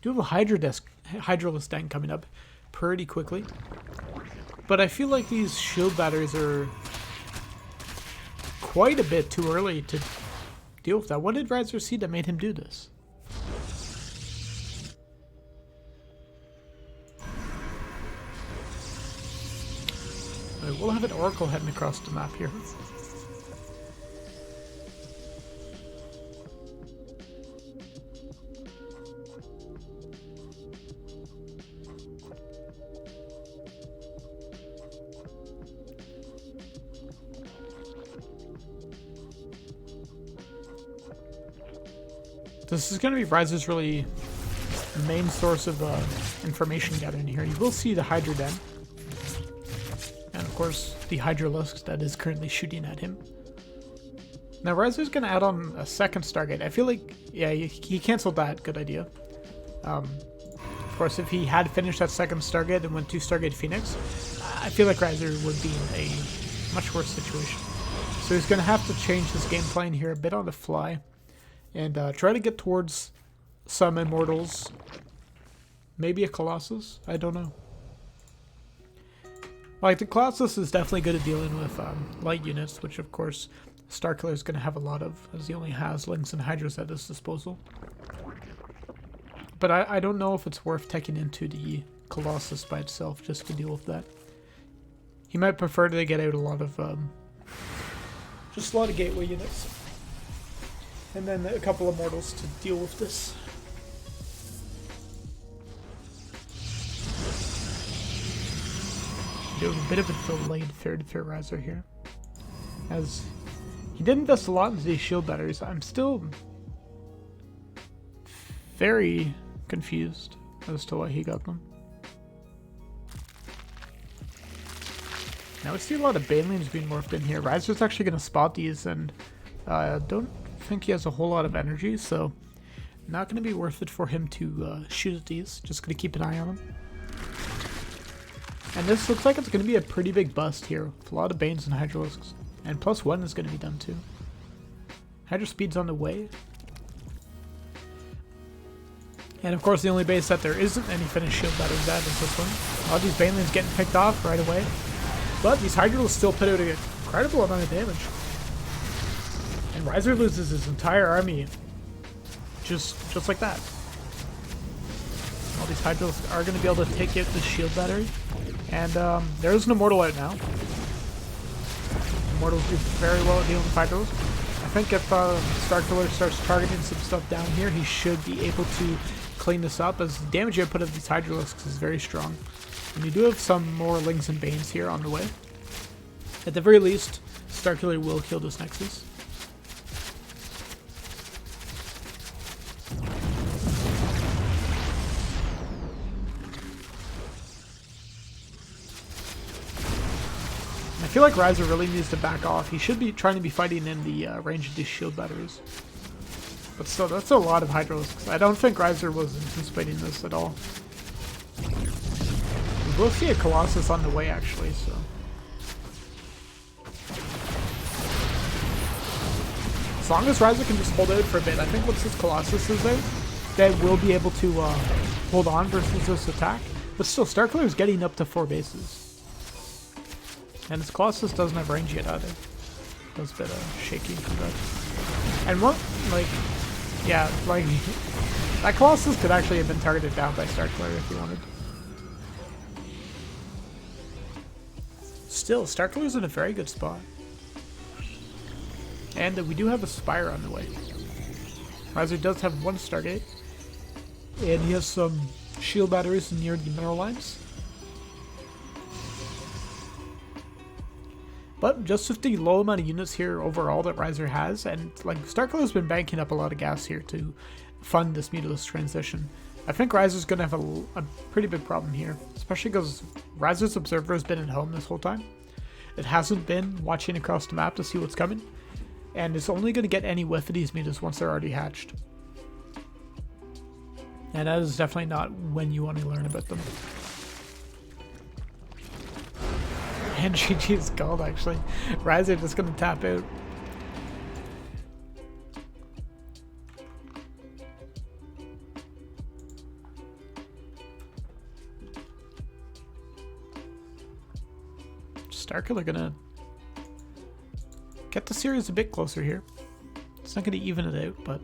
Do have a Hydralisk tank coming up pretty quickly. But I feel like these shield batteries are quite a bit too early to deal with that. What did Rhizer see that made him do this? We'll have an Oracle heading across the map here. This is going to be Rhizer's really main source of information gathering here. You will see the Hydra Den. And of course, the Hydralisk that is currently shooting at him. Now Rhizer's going to add on a second Stargate. I feel like, yeah, he canceled that. Good idea. Of course, if he had finished that second Stargate and went to Stargate Phoenix, I feel like Rhizer would be in a much worse situation. So he's going to have to change his game plan here a bit on the fly. And try to get towards some Immortals. Maybe a Colossus? I don't know. Like, the Colossus is definitely good at dealing with light units, which of course Starkiller is going to have a lot of, as he only has Lynx and Hydras at his disposal. But I don't know if it's worth taking into the Colossus by itself just to deal with that. He might prefer to get out a lot of, just a lot of gateway units. And then a couple of Immortals to deal with this. Doing a bit of a delayed third for Rhizer here. As he did invest a lot into these shield batteries, I'm still very confused as to why he got them. Now we see a lot of Banelings being morphed in here. Rhizer's actually going to spot these, and don't think he has a whole lot of energy, so not going to be worth it for him to shoot at these. Just going to keep an eye on them. And this looks like it's going to be a pretty big bust here, with a lot of Banes and Hydralisks. And +1 is going to be done too. Hydra Speed's on the way. And of course the only base that there isn't any finished shield batteries at is this one. All these Banelings getting picked off right away. But these Hydralisks still put out an incredible amount of damage. And Rhizer loses his entire army just like that. All these Hydralisks are going to be able to take out this shield battery. And there is an Immortal out now. Immortals do very well at dealing with Hydralisks. I think if Starkiller starts targeting some stuff down here, he should be able to clean this up, as the damage output of these Hydralisks is very strong. And you do have some more Lings and Banes here on the way. At the very least, Starkiller will kill this Nexus. I feel like Rhizer really needs to back off. He should be trying to be fighting in the range of these shield batteries. But still, that's a lot of Hydralisks. I don't think Rhizer was anticipating this at all. We will see a Colossus on the way, actually, so... As long as Rhizer can just hold out for a bit, I think once this Colossus is out, they will be able to hold on versus this attack. But still, Starkiller is getting up to 4 bases. And this Colossus doesn't have range yet either. That's a bit shaky for that. And what, like, yeah, like, that Colossus could actually have been targeted down by Starkiller if he wanted. Still, Starkiller's in a very good spot. And we do have a Spire on the way. Rhizer does have 1 Stargate. And he has some shield batteries near the mineral lines. But just with the low amount of units here overall that Rhizer has, and like Starkiller's been banking up a lot of gas here to fund this Mutalisk transition. I think Rhizer's going to have a pretty big problem here, especially because Rhizer's Observer has been at home this whole time. It hasn't been watching across the map to see what's coming, and it's only going to get any whiff of these mutas once they're already hatched. And that is definitely not when you want to learn about them. And GG is gold, actually. Rhizer just going to tap out. Starkiller going to get the series a bit closer here. It's not going to even it out, but...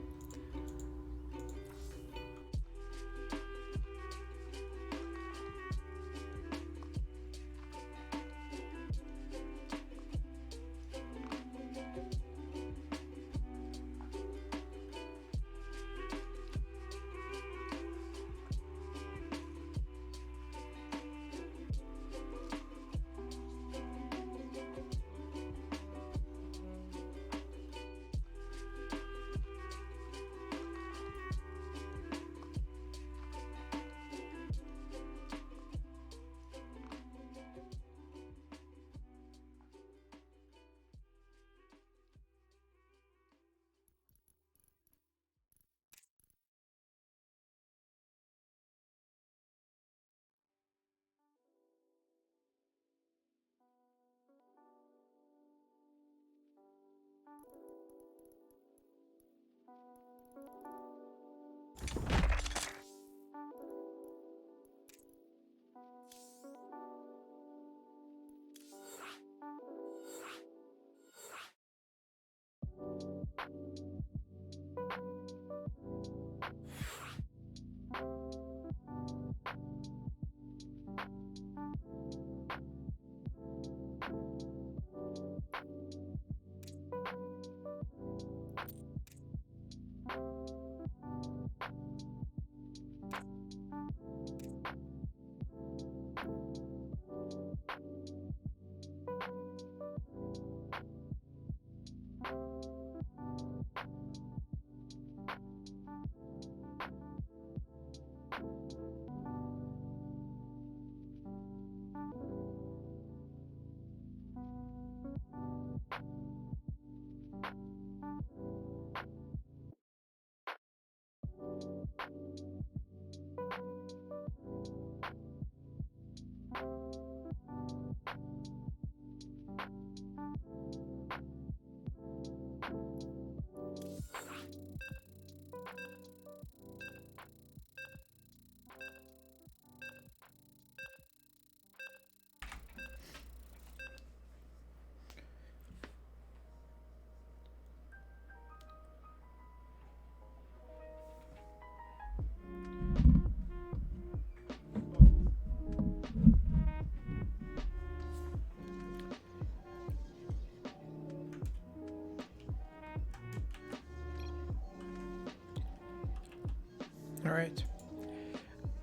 Alright,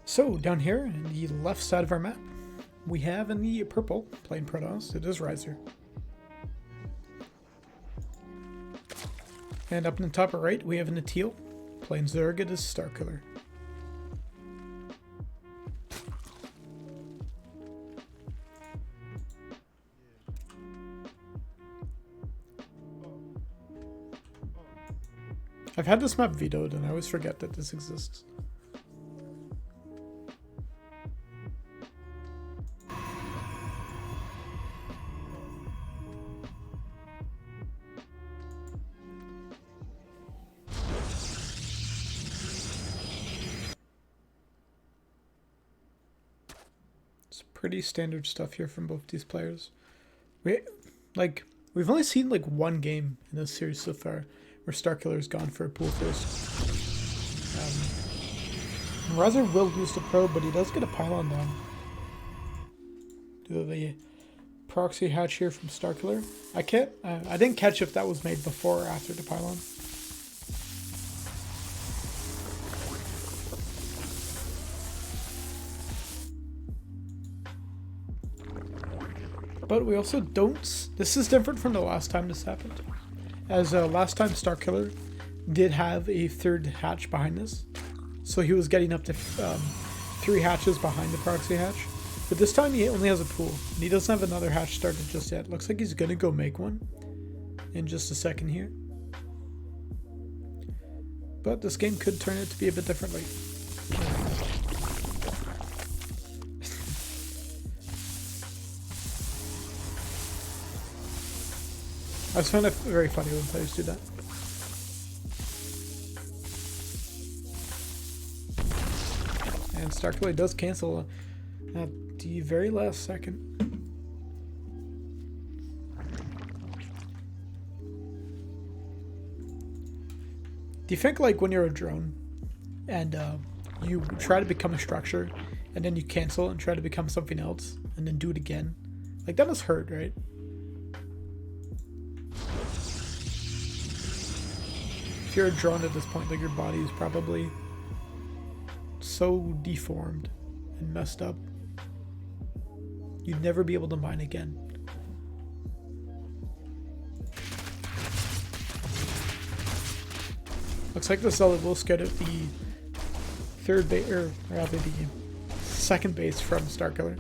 so down here in the left side of our map, we have in the purple, playing Protoss, it is Rhizer. And up in the top right, we have in the teal, playing Zerg, it is Starkiller. I've had this map vetoed and I always forget that this exists. It's pretty standard stuff here from both these players. We've only seen like one game in this series so far where Starkiller's gone for a pool first. Rhizer will lose the probe, but he does get a pylon down. Do have a proxy hatch here from Starkiller. I didn't catch if that was made before or after the pylon. But we also don't... This is different from the last time this happened. As last time Starkiller did have a third hatch behind this. So he was getting up to 3 hatches behind the proxy hatch. But this time he only has a pool. And he doesn't have another hatch started just yet. Looks like he's going to go make one in just a second here. But this game could turn it to be a bit differently. I just find it very funny when players do that. And Starkiller does cancel at the very last second. Do you think like when you're a drone and you try to become a structure and then you cancel and try to become something else and then do it again? Like that must hurt, right? If you're a drone at this point, like your body is probably so deformed and messed up, you'd never be able to mine again. Looks like the Zelda will scout out the third base, or rather the second base from Starkiller.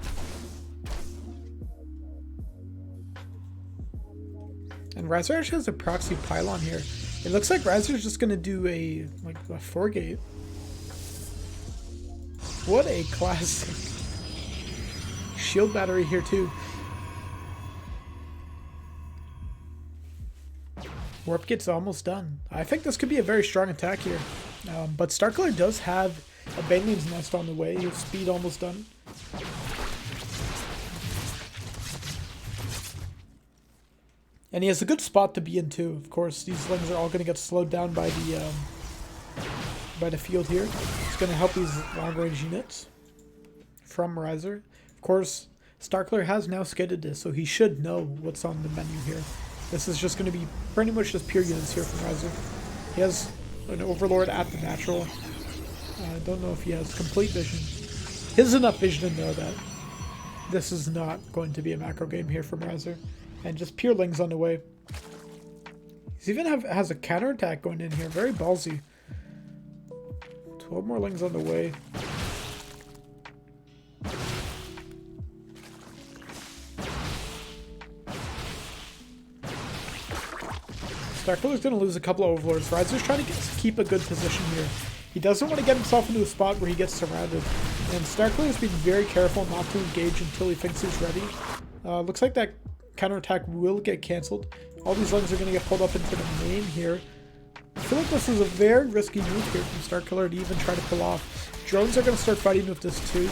And Rhizer actually has a proxy pylon here. It looks like Rhizer's just gonna do a 4-gate. What a classic. Shield battery here too. Warp gate's almost done. I think this could be a very strong attack here. But Starkiller does have a Baneling's Nest on the way. His speed almost done. And he has a good spot to be in too. Of course, these lings are all going to get slowed down by the field here. It's going to help these long-range units from Rhizer. Of course, Starkiller has now skidded this, so he should know what's on the menu here. This is just going to be pretty much just pure units here from Rhizer. He has an Overlord at the natural. I don't know if he has complete vision. He has enough vision to know that this is not going to be a macro game here from Rhizer. And just pure lings on the way. He's even has a counterattack going in here. Very ballsy. 12 more lings on the way. Starkiller's going to lose a couple of Overlords. Rhizer's trying to keep a good position here. He doesn't want to get himself into a spot where he gets surrounded. And Starkiller's being very careful not to engage until he thinks he's ready. Looks like that counterattack will get cancelled. All these lings are going to get pulled up into the main here. I feel like this is a very risky move here from Starkiller to even try to pull off. Drones are going to start fighting with this too.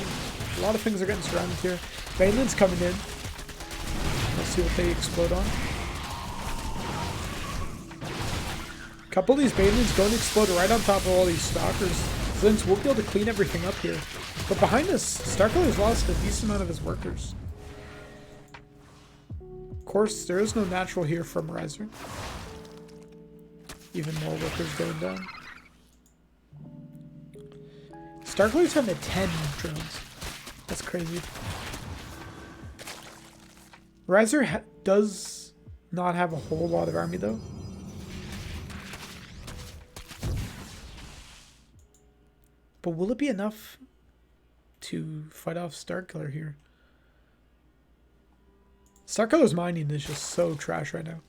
A lot of things are getting surrounded here. Baneling's coming in. Let's see what they explode on. A couple of these Banelings going to explode right on top of all these Stalkers. Lings will be able to clean everything up here. But behind this, Starkiller's lost a decent amount of his workers. Of course, there is no natural here from Rhizer. Even more workers going down. Starkiller's having a 10 drones. That's crazy. Rhizer does not have a whole lot of army though. But will it be enough to fight off Starkiller here? Starkiller's mining is just so trash right now.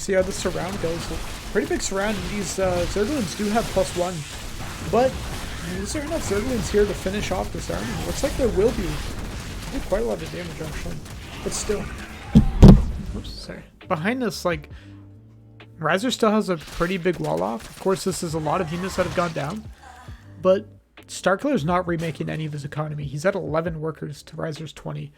see how the surround goes. Pretty big surround, and these Zerglings do have +1. But is there enough Zerglings here to finish off this army? Looks like there will be. Did quite a lot of damage actually. But still. Oops, sorry. Behind this, like, Rhizer still has a pretty big wall off. Of course, this is a lot of units that have gone down. But Starkiller's not remaking any of his economy. He's at 11 workers to Rhizer's 20.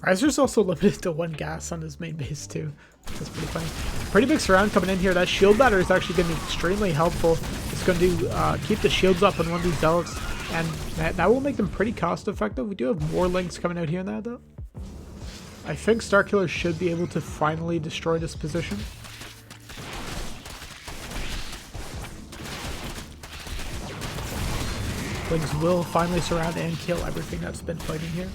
Rhizer's also limited to 1 gas on his main base too. That's pretty funny. Pretty big surround coming in here. That shield battery is actually going to be extremely helpful. It's going to keep the shields up on one of these zealots, and that will make them pretty cost effective. We do have more links coming out here now though. I think Starkiller should be able to finally destroy this position. Lings will finally surround and kill everything that's been fighting here.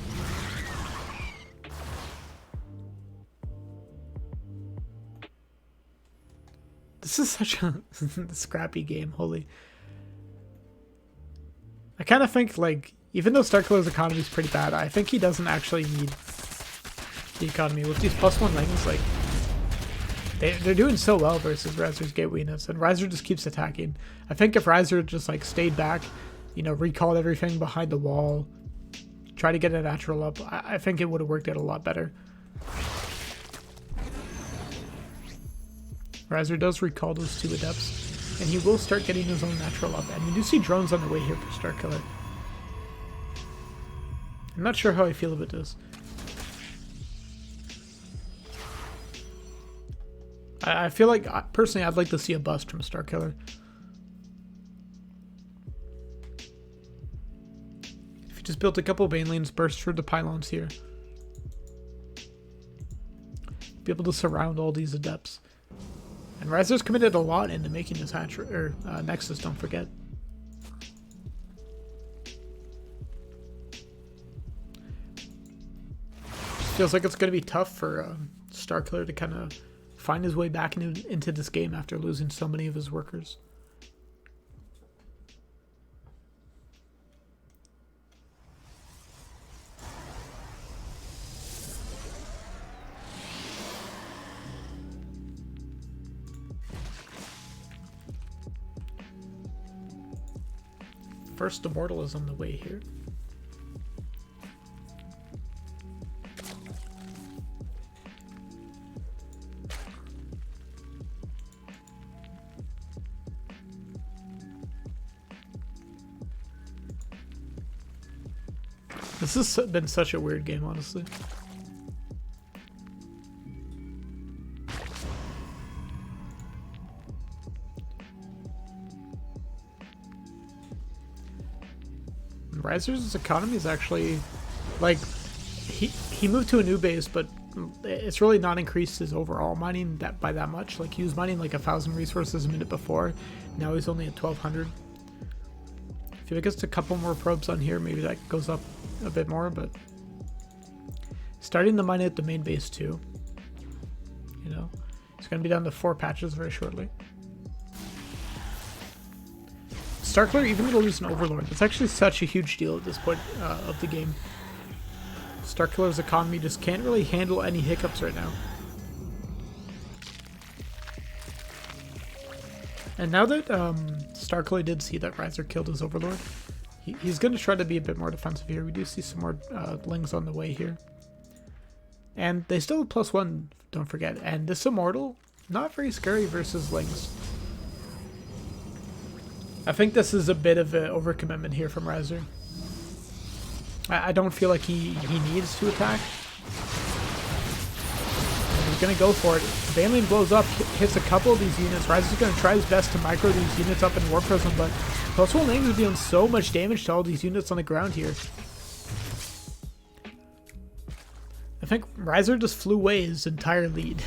This is such a scrappy game, holy. I kind of think, like, even though Starkiller's economy is pretty bad, I think he doesn't actually need the economy. With these +1 lings, like, they're doing so well versus Rhizer's gateway units, and Rhizer just keeps attacking. I think if Rhizer just, like, stayed back, you know, recalled everything behind the wall, try to get a natural up, I think it would have worked out a lot better. Rhizer does recall those 2 adepts, and he will start getting his own natural up. And we do see drones on the way here for Starkiller. I'm not sure how I feel about this. I feel like, personally, I'd like to see a bust from Starkiller. If you just built a couple Bane lanes, burst through the pylons here, be able to surround all these adepts. And Rhizer's committed a lot into making this Nexus, don't forget. Feels like it's going to be tough for Starkiller to kind of find his way back into this game after losing so many of his workers. First Immortal is on the way here. This has been such a weird game, honestly. Rhizer's economy is actually, like, he moved to a new base, but it's really not increased his overall mining by that much. Like, he was mining like 1,000 resources a minute before. Now he's only at 1,200. If he gets a couple more probes on here, maybe that goes up a bit more, but starting to mine at the main base too. You know, it's going to be down to 4 patches very shortly. Starkiller even going to lose an Overlord. It's actually such a huge deal at this point of the game. Starkiller's economy just can't really handle any hiccups right now. And now that Starkiller did see that Rhizer killed his Overlord, he's going to try to be a bit more defensive here. We do see some more lings on the way here. And they still have +1, don't forget. And this Immortal, not very scary versus lings. I think this is a bit of an overcommitment here from Rhizer. I don't feel like he needs to attack. And he's going to go for it. Bane Lane blows up, hits a couple of these units. Rhizer's going to try his best to micro these units up in War Prism, but +1 lings is dealing so much damage to all these units on the ground here. I think Rhizer just flew away his entire lead.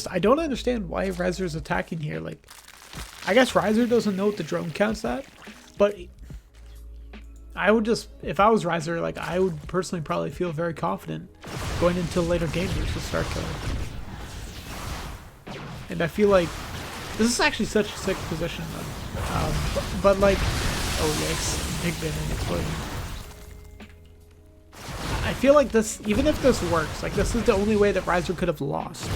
I don't understand why Rhizer's attacking here. Like, I guess Rhizer doesn't know what the drone counts at, but I would just, if I was Rhizer, like I would personally probably feel very confident going into later game versus Starkiller. And I feel like this is actually such a sick position, though. But like, oh yikes, big banning explosion. I feel like this, even if this works, like this is the only way that Rhizer could have lost.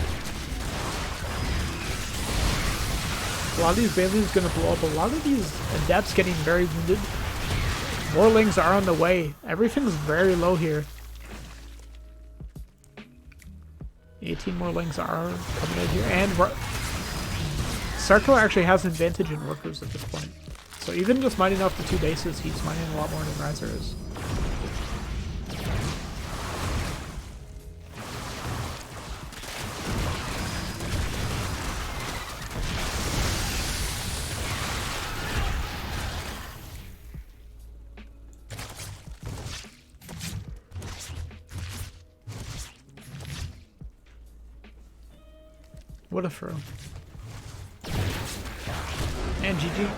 A lot of these Banelings gonna blow up. A lot of these Adepts getting very wounded. More Lings are on the way. Everything's very low here. 18 more Lings are coming in here. And Starkiller actually has an advantage in workers at this point. So even just mining off the 2 bases, he's mining a lot more than Rhizer is. What a throw. And GG.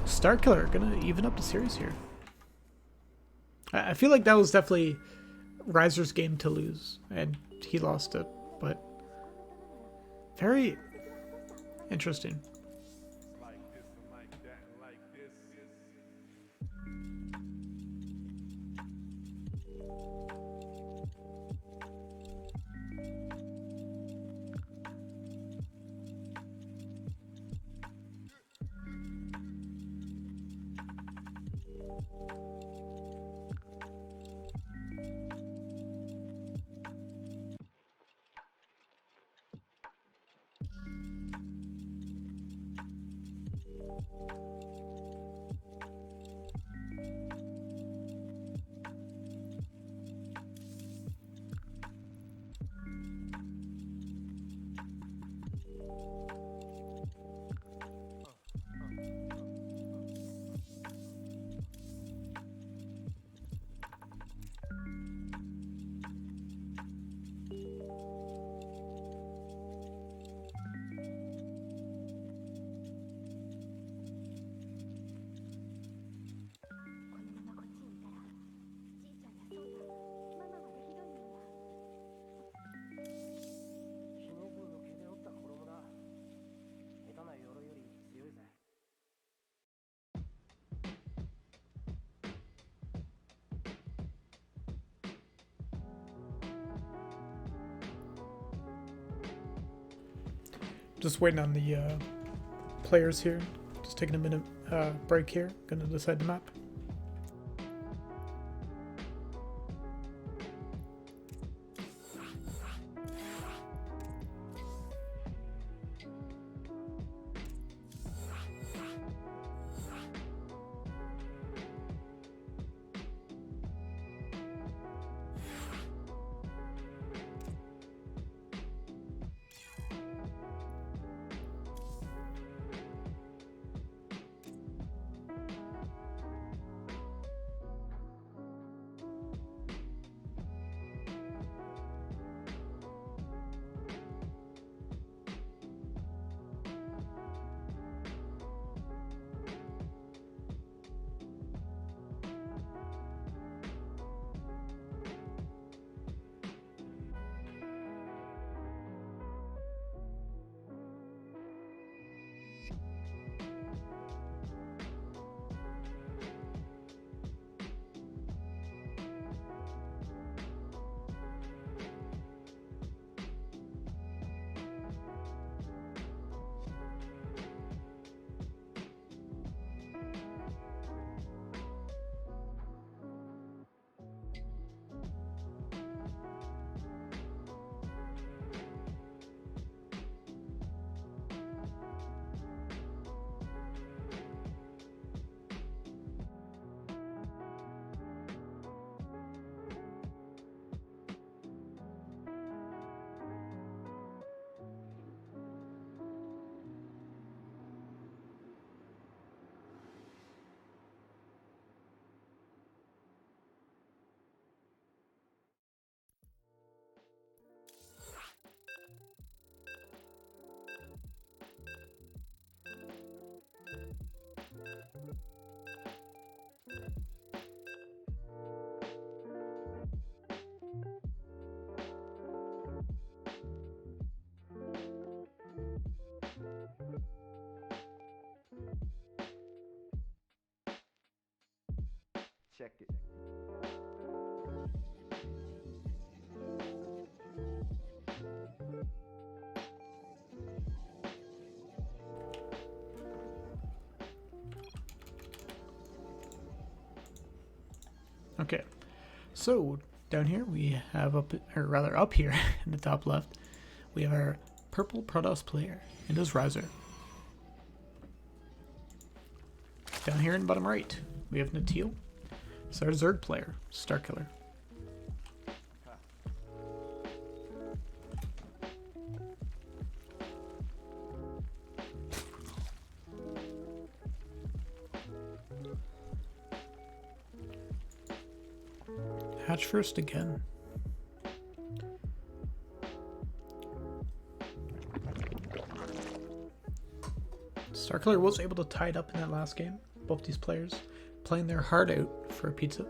Starkiller gonna even up the series here. I feel like that was definitely Rhizer's game to lose, and he lost it, but very interesting. Just waiting on the players here. Just taking a minute break here. Gonna decide the map. check it. Okay, so down here we have up here in the top left, we have our purple Protoss player. It is Rhizer. Down here in the bottom right, we have Natil. It's our Zerg player, Starkiller. Hatch first again. Starkiller was able to tie it up in that last game. Both these players playing their heart out for a pizza.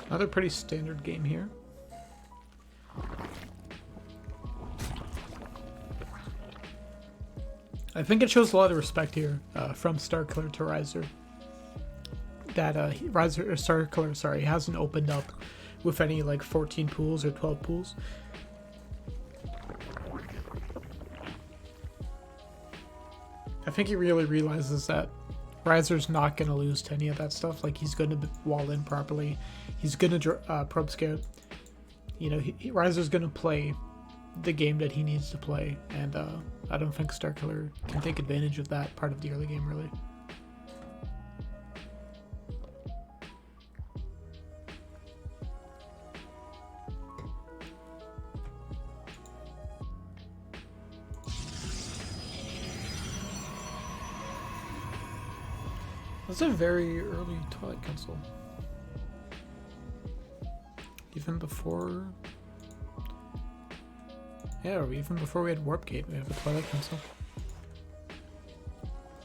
Another pretty standard game here. I think it shows a lot of respect here from Starkiller to Rhizer. That Starkiller, sorry, hasn't opened up with any like 14 pools or 12 pools. I think he really realizes that Rhizer's not going to lose to any of that stuff. Like, he's going to wall in properly. He's going to probe scout. You know, Rhizer's going to play the game that he needs to play. And I don't think Starkiller can take advantage of that part of the early game, really. That's a very early Twilight Council. Even before... Yeah, or even before we had Warp Gate, we have a Twilight Council.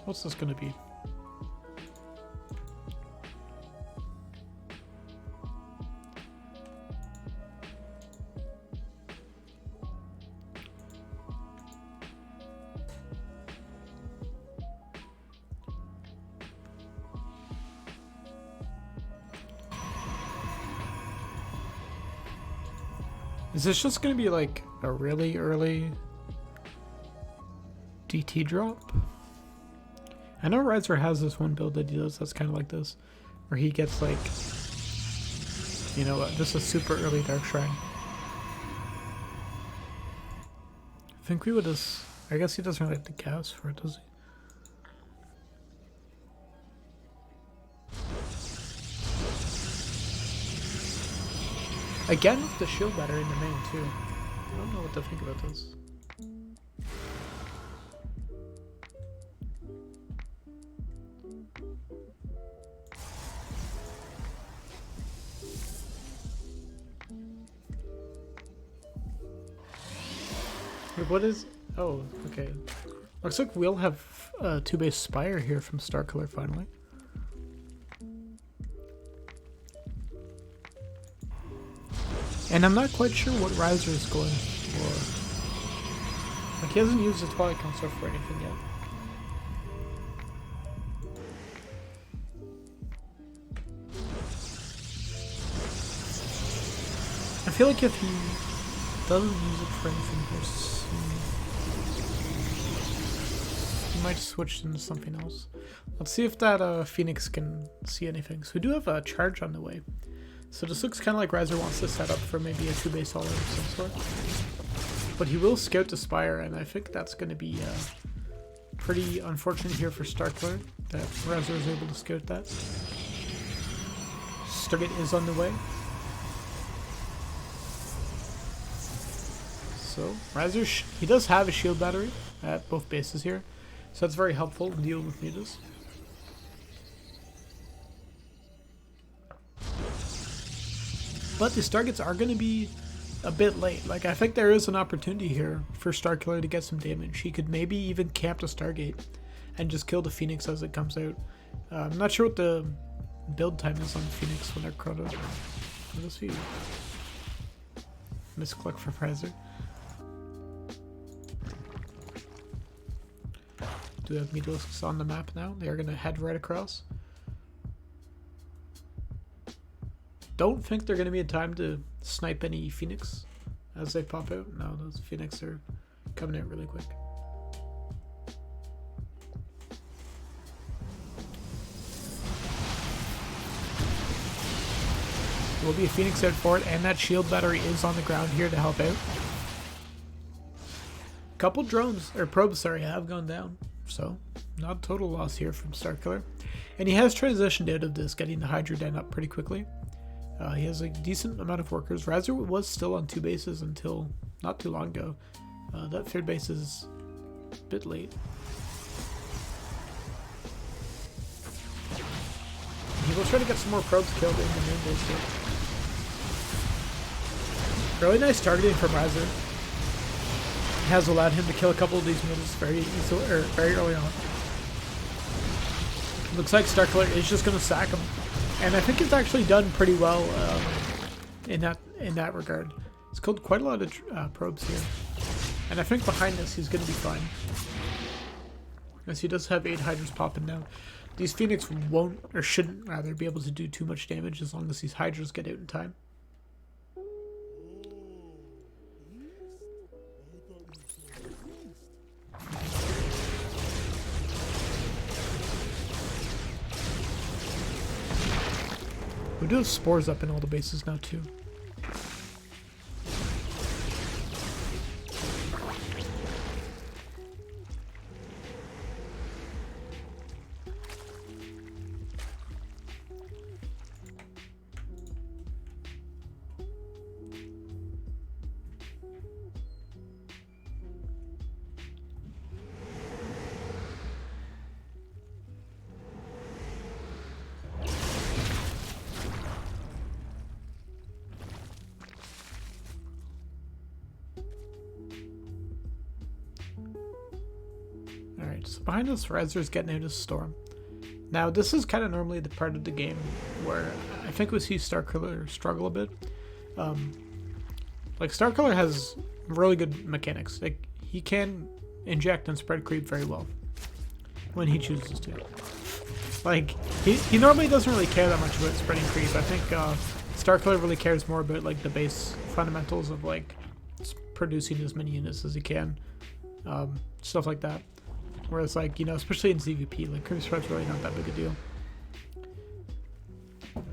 What's this gonna be? Is this just gonna be like a really early DT drop? I know Rhizer has this one build that he does that's kind of like this, where he gets like, you know, just a super early Dark Shrine. I think we would just, I guess he doesn't really have to gas for it, does he? Again with the shield battery in the main too. I don't know what to think about this. Wait, what is... Oh, okay. Looks like we'll have a 2-base Spire here from Starkiller finally. And I'm not quite sure what Rhizer is going for. Like, he hasn't used the Twilight Council for anything yet. I feel like if he doesn't use it for anything very soon, he might switch into something else. Let's see if that Phoenix can see anything. So we do have a charge on the way. So this looks kind of like Rhizer wants to set up for maybe a 2-base all-in of some sort. But he will scout the Spire, and I think that's going to be pretty unfortunate here for Starkiller, that Rhizer is able to scout that. Stargate is on the way. So Rhizer, he does have a shield battery at both bases here, so that's very helpful in dealing with mutas. But the Stargates are going to be a bit late. Like, I think there is an opportunity here for Starkiller to get some damage. He could maybe even camp the Stargate and just kill the Phoenix as it comes out. I'm not sure what the build time is on Phoenix when they're chrono. Let us see. Misclick for Rhizer. Do we have Meatlisks on the map now? They are going to head right across. Don't think they're going to be in time to snipe any Phoenix as they pop out. No, those Phoenix are coming out really quick. There will be a Phoenix out for it, and that shield battery is on the ground here to help out. Couple drones, or probes, sorry, have gone down. So, not a total loss here from Starkiller. And he has transitioned out of this, getting the Hydra Den up pretty quickly. He has a decent amount of workers. Rhizer was still on 2 bases until not too long ago. That 3rd base is a bit late. He will try to get some more probes killed in the main base here. Really nice targeting from Rhizer. Has allowed him to kill a couple of these mids very easily, or very early on. Looks like Starkiller is just going to sack him, and I think it's actually done pretty well in that regard. He's killed quite a lot of probes here, and I think behind this he's going to be fine, as he does have 8 Hydras popping now. These Phoenix won't, or shouldn't rather, be able to do too much damage as long as these Hydras get out in time. We do have spores up in all the bases now too. So behind us, Rhizer's getting out of Storm. Now, this is kind of normally the part of the game where I think we see Starkiller struggle a bit. Like, Starkiller has really good mechanics. Like, he can inject and spread creep very well when he chooses to. Like, he normally doesn't really care that much about spreading creep. I think Starkiller really cares more about, like, the base fundamentals of, like, producing as many units as he can. Stuff like that. Whereas, like, you know, especially in ZVP, like, creep spread's really not that big a deal.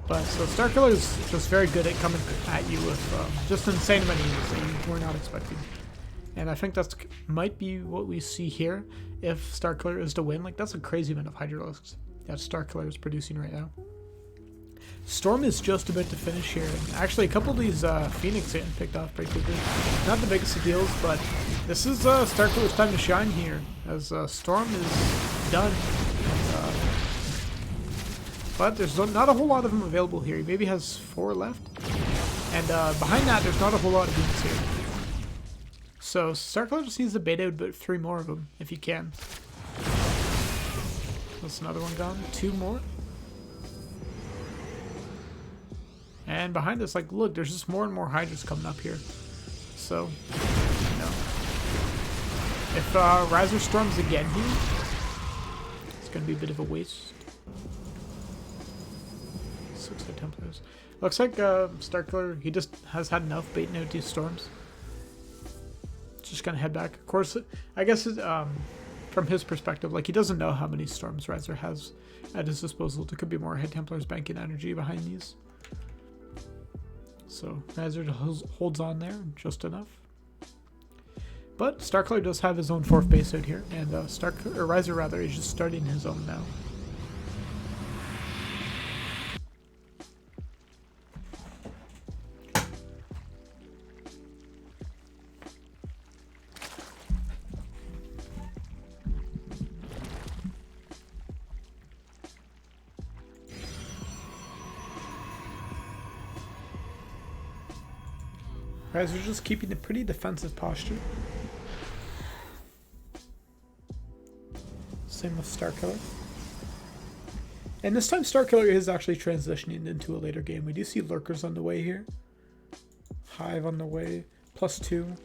But, so Starkiller is just very good at coming at you with just an insane amount of units that you were not expecting. And I think that's might be what we see here if Starkiller is to win. Like, that's a crazy amount of Hydralisks that Starkiller is producing right now. Storm is just about to finish here. And actually, a couple of these Phoenix getting picked off pretty quickly. Not the biggest of deals, but this is Starkiller's time to shine here, as Storm is done. But there's not a whole lot of them available here. He maybe has 4 left. And behind that, there's not a whole lot of units here. So Starkiller just needs to bait out about 3 more of them, if he can. That's another one gone. 2 more. And behind us, like, look, there's just more and more Hydras coming up here. So, you know. If Rhizer storms again here, it's going to be a bit of a waste. 6 Templars. Looks like Starkiller, he just has had enough baiting out these storms. Just going to head back. Of course, I guess from his perspective, like, he doesn't know how many storms Rhizer has at his disposal. There could be more Head Templars banking energy behind these. So Rhizer holds on there just enough. But Starkiller does have his own 4th base out here, and Rhizer rather is just starting his own now. Rhizer just keeping a pretty defensive posture. Same with Starkiller. And this time Starkiller is actually transitioning into a later game. We do see lurkers on the way here. Hive on the way. +2.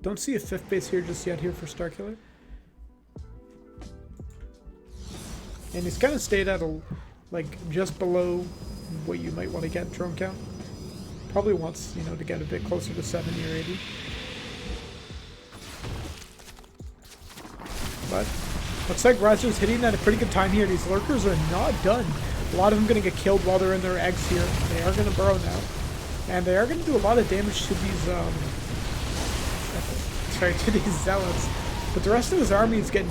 Don't see a 5th base here just yet here for Starkiller. And he's kind of stayed at a, like, just below what you might want to get drone count. Probably wants, you know, to get a bit closer to 70 or 80. But looks like Rhizer's hitting at a pretty good time here. These lurkers are not done. A lot of them going to get killed while they're in their eggs here. They are going to burrow now. And they are going to do a lot of damage to these, to these zealots. But the rest of his army is getting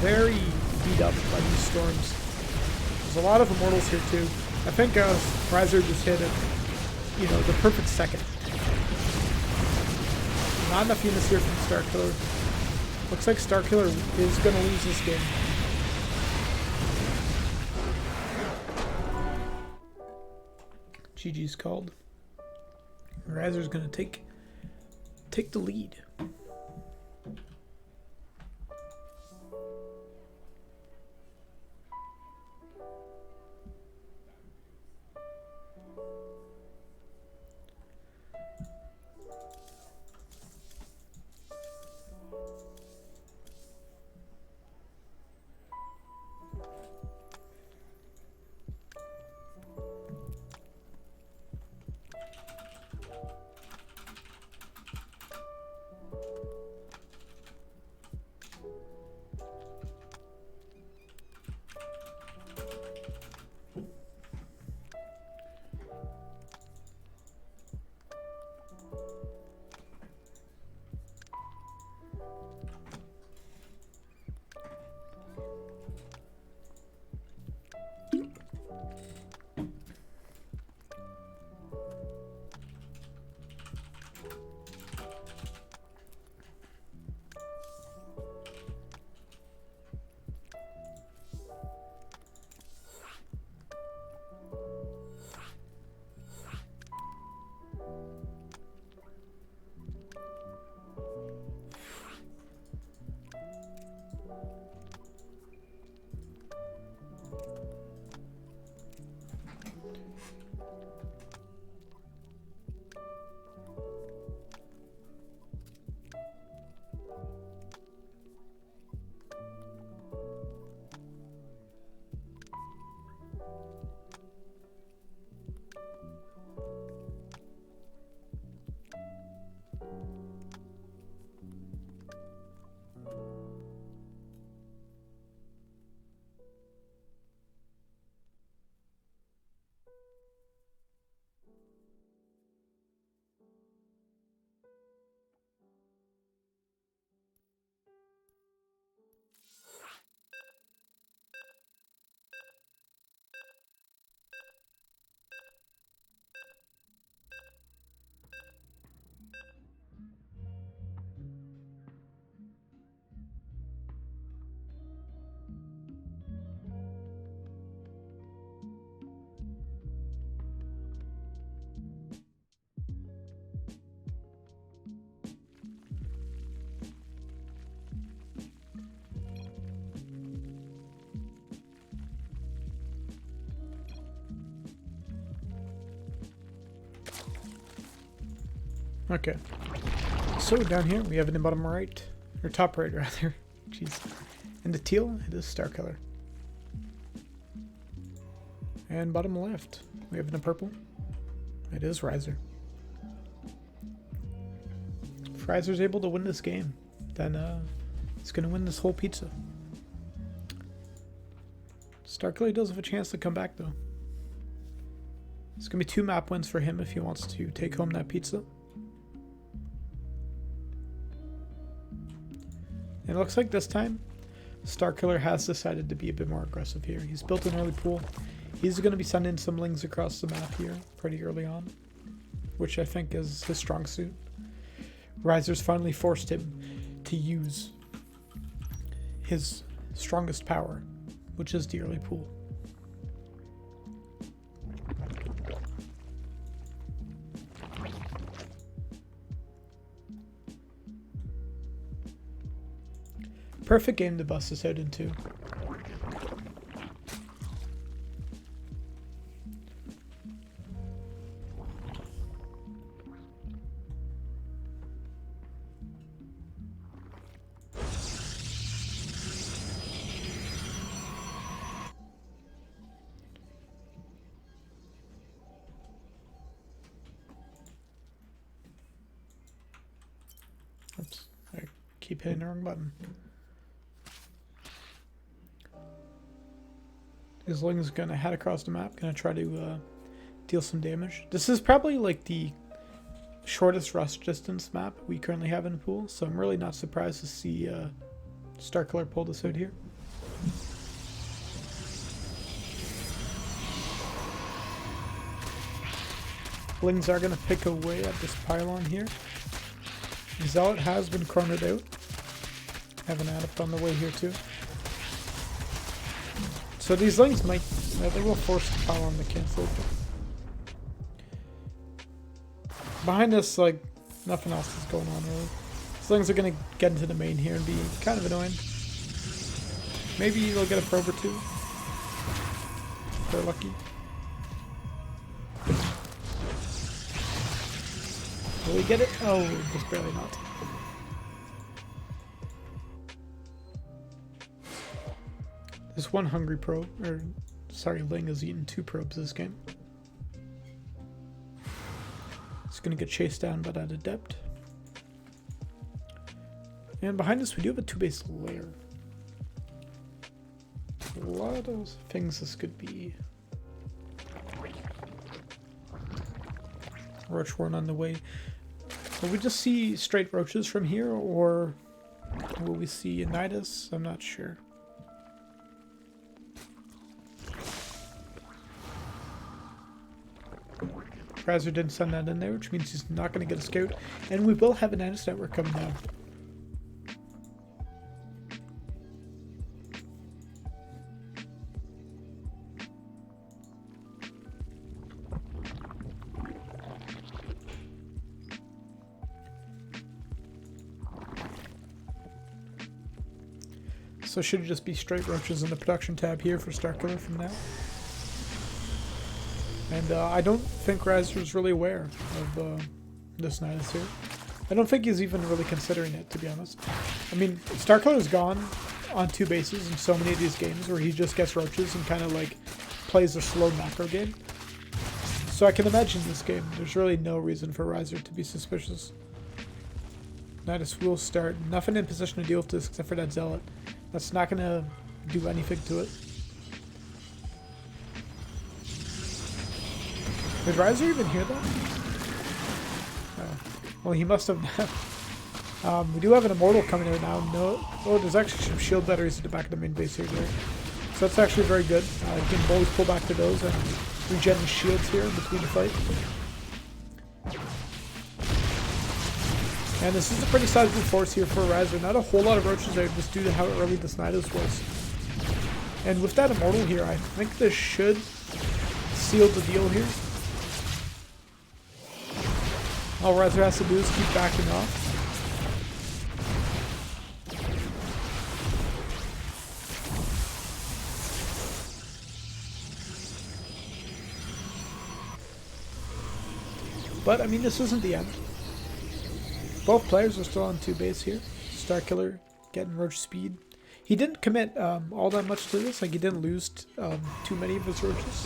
very beat up by these storms. There's a lot of immortals here too. I think Rhizer just hit it, you know, the perfect second. Not enough units here from Starkiller. Looks like Starkiller is going to lose this game. GG's called. Rhizer's going to take the lead. Okay. So down here we have it in bottom right, or top right rather. Jeez. And the teal, it is Starkiller. And bottom left, we have in the purple, it is Rhizer. If Rhizer's able to win this game, then he's gonna win this whole pizza. Starkiller does have a chance to come back though. It's gonna be 2 map wins for him if he wants to take home that pizza. And it looks like this time, Starkiller has decided to be a bit more aggressive here. He's built an early pool. He's going to be sending some lings across the map here pretty early on, which I think is his strong suit. Rhizer's finally forced him to use his strongest power, which is the early pool. Perfect game to bust this out into. Oops, I keep hitting the wrong button. His Ling's gonna head across the map, gonna try to deal some damage. This is probably like the shortest rush distance map we currently have in the pool, so I'm really not surprised to see Starkiller pull this out here. Lings are gonna pick away at this pylon here. Zealot has been cornered out. Have an adept on the way here too. So these Lings might, they will force the pylon to cancel. Behind this, like, nothing else is going on really. These Lings are gonna get into the main here and be kind of annoying. Maybe they'll get a probe or two. If they're lucky. Will we get it? Oh, just barely not. This one hungry probe, or sorry, Ling has eaten 2 probes this game. It's gonna get chased down by that adept. And behind us we do have a 2-base lair. A lot of things this could be. Roach Warren on the way. Will we just see straight roaches from here, or will we see a Nidus? I'm not sure. Rhizer didn't send that in there, which means he's not going to get a scout. And we will have an Nidus network coming down. So should just be straight roaches in the production tab here for Starkiller from now. And I don't think Rhizer is really aware of this Nidus here. I don't think he's even really considering it, to be honest. I mean, Starkiller has gone on 2 bases in so many of these games where he just gets roaches and kind of like plays a slow macro game. So I can imagine this game, there's really no reason for Rhizer to be suspicious. Nidus will start. Nothing in position to deal with this except for that Zealot. That's not going to do anything to it. Did Rhizer even hear that? Oh. Well, he must have. We do have an Immortal coming out now. No, oh, there's actually some shield batteries at the back of the main base here. So that's actually very good. You can always pull back to those and regen his shields here in between the fight. And this is a pretty sizable force here for Rhizer. Not a whole lot of roaches there just due to how early this Nidus was. And with that Immortal here, I think this should seal the deal here. All Rhizer has to do is keep backing off. But, I mean, this isn't the end. Both players are still on 2 base here. Starkiller getting roach speed. He didn't commit all that much to this. Like, he didn't lose too many of his roaches.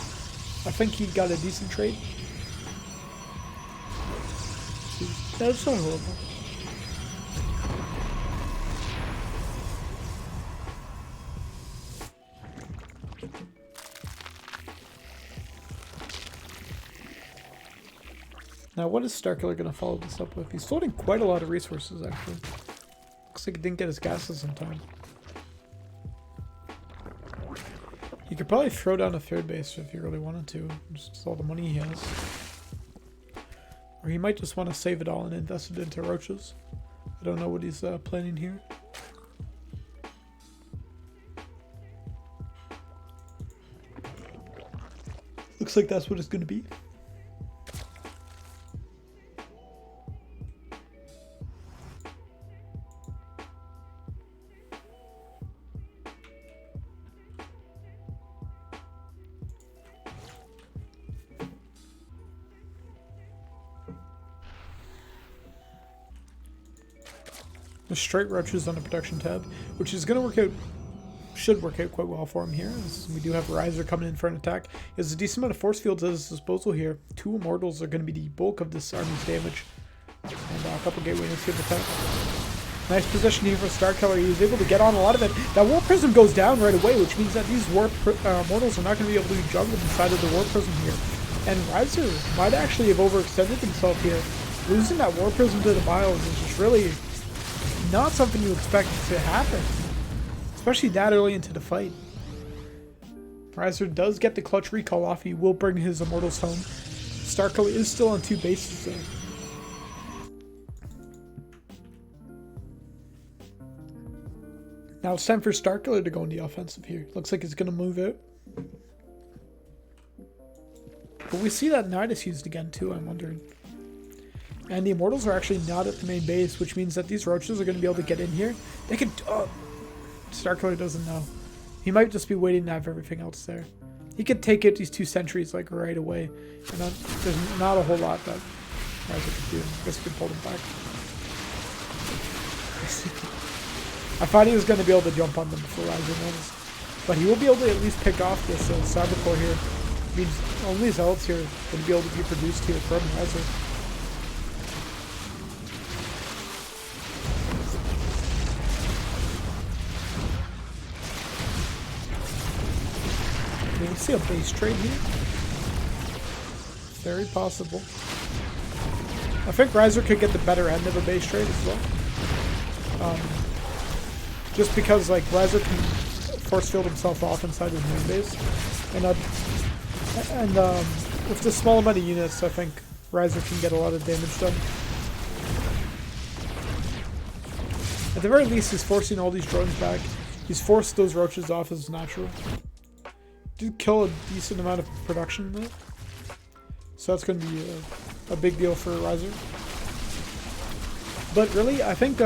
I think he got a decent trade. That's not horrible. Now, what is Starkiller going to follow this up with? He's floating quite a lot of resources, actually. Looks like he didn't get his gases in time. He could probably throw down a 3rd base if he really wanted to. Just all the money he has. Or he might just want to save it all and invest it into roaches. I don't know what he's planning here. Looks like that's what it's going to be. The straight roaches on the production tab, which is going to work out, should work out quite well for him here. As we do have Rhizer coming in for an attack. He has a decent amount of force fields at his disposal here. 2 immortals are going to be the bulk of this army's damage. And a couple gateway units here to attack. Nice position here for Starkiller. He was able to get on a lot of it. That War Prism goes down right away, which means that these Mortals are not going to be able to be juggled inside of the War Prism here. And Rhizer might actually have overextended himself here. Losing that War Prism to the Biles is just really not something you expect to happen. Especially that early into the fight. Rhizer does get the clutch recall off. He will bring his Immortals home. Starkiller is still on 2 bases though. Now it's time for Starkiller to go in the offensive here. Looks like he's going to move out. But we see that Nidus used again too, I'm wondering. And the Immortals are actually not at the main base, which means that these roaches are going to be able to get in here. They can... Starkiller doesn't know. He might just be waiting to have everything else there. He could take out these 2 sentries like right away. And there's not a whole lot that Rhizer could do. I guess we can pull them back. I thought he was going to be able to jump on them before Rhizer noticed. But he will be able to at least pick off this Cybercore here. Means only Zealots here are going to be able to be produced here from Rhizer. Can we see a base trade here? Very possible. I think Rhizer could get the better end of a base trade as well. Just because like Rhizer can force field himself off inside his main base, and with the small amount of units, I think Rhizer can get a lot of damage done. At the very least, he's forcing all these drones back. He's forced those roaches off as natural. Did kill a decent amount of production though, so that's going to be a big deal for Rhizer. But really, I think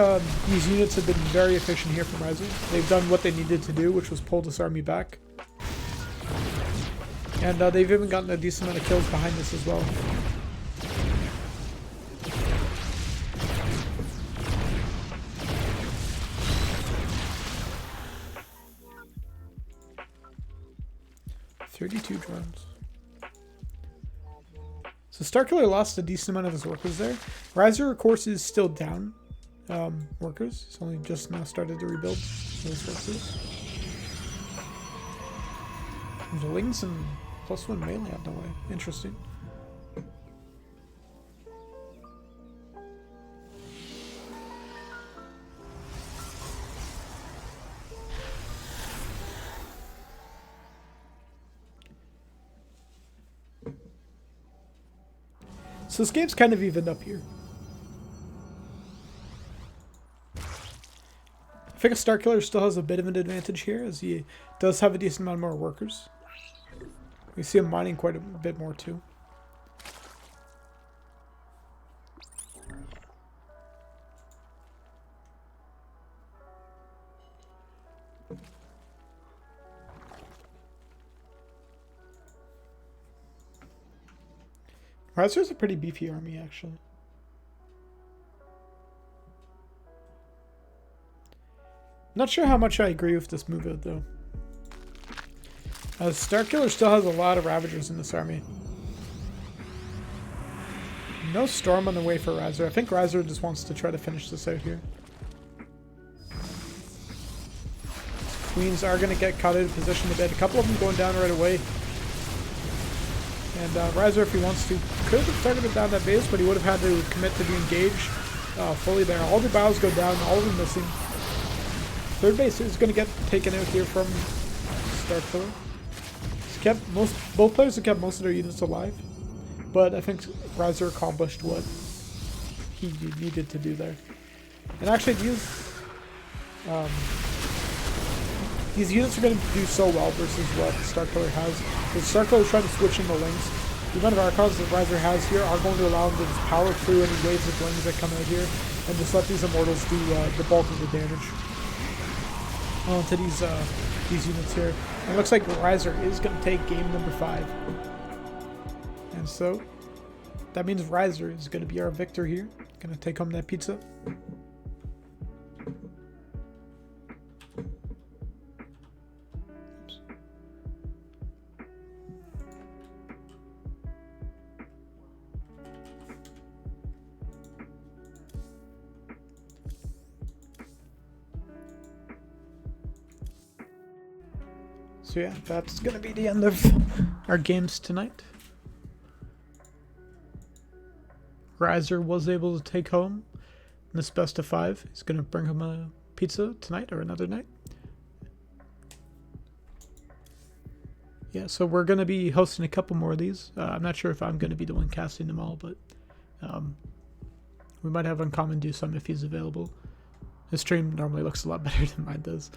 these units have been very efficient here for Rhizer. They've done what they needed to do, which was pull this army back. And they've even gotten a decent amount of kills behind this as well. .32 drones. So Starkiller lost a decent amount of his workers there. Rhizer, of course, is still down workers. He's only just now started to rebuild those workers. The Lings and +1 melee out the way. Interesting. So this game's kind of evened up here. I think a Starkiller still has a bit of an advantage here, as he does have a decent amount more workers. We see him mining quite a bit more too. Rhizer's a pretty beefy army, actually. Not sure how much I agree with this move out, though. Starkiller still has a lot of Ravagers in this army. No Storm on the way for Rhizer. I think Rhizer just wants to try to finish this out here. Queens are going to get caught out of position a bit. A couple of them going down right away. And Rhizer, if he wants to, could have targeted down that base, but he would have had to commit to be engaged fully there. All the Biles go down, all of them missing. Third base is going to get taken out here from Starkiller. Both players have kept most of their units alive, but I think Rhizer accomplished what he needed to do there. And actually, these units are going to do so well versus what Starkiller has. Because Starkiller is trying to switch in the Lings. The amount of Archons that Rhizer has here are going to allow him to just power through any waves of Lings that come out here and just let these Immortals do the bulk of the damage onto these units here. And it looks like Rhizer is going to take game number 5. And so that means Rhizer is going to be our victor here. Going to take home that pizza. So yeah, that's gonna be the end of our games tonight. Rhizer was able to take home this best of 5. He's gonna bring home a pizza tonight or another night. Yeah, so we're gonna be hosting a couple more of these. I'm not sure if I'm gonna be the one casting them all, but we might have Uncommon do some if he's available. His stream normally looks a lot better than mine does.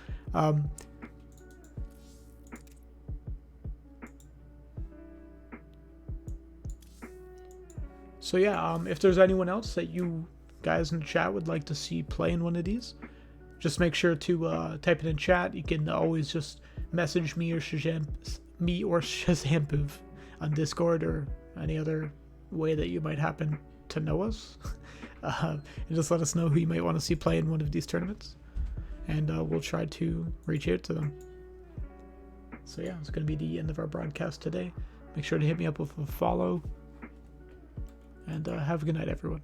So yeah, if there's anyone else that you guys in the chat would like to see play in one of these, just make sure to type it in chat. You can always just message me or Shazampoov on Discord or any other way that you might happen to know us. And just let us know who you might want to see play in one of these tournaments, and we'll try to reach out to them. So yeah, it's going to be the end of our broadcast today. Make sure to hit me up with a follow, and have a good night, everyone.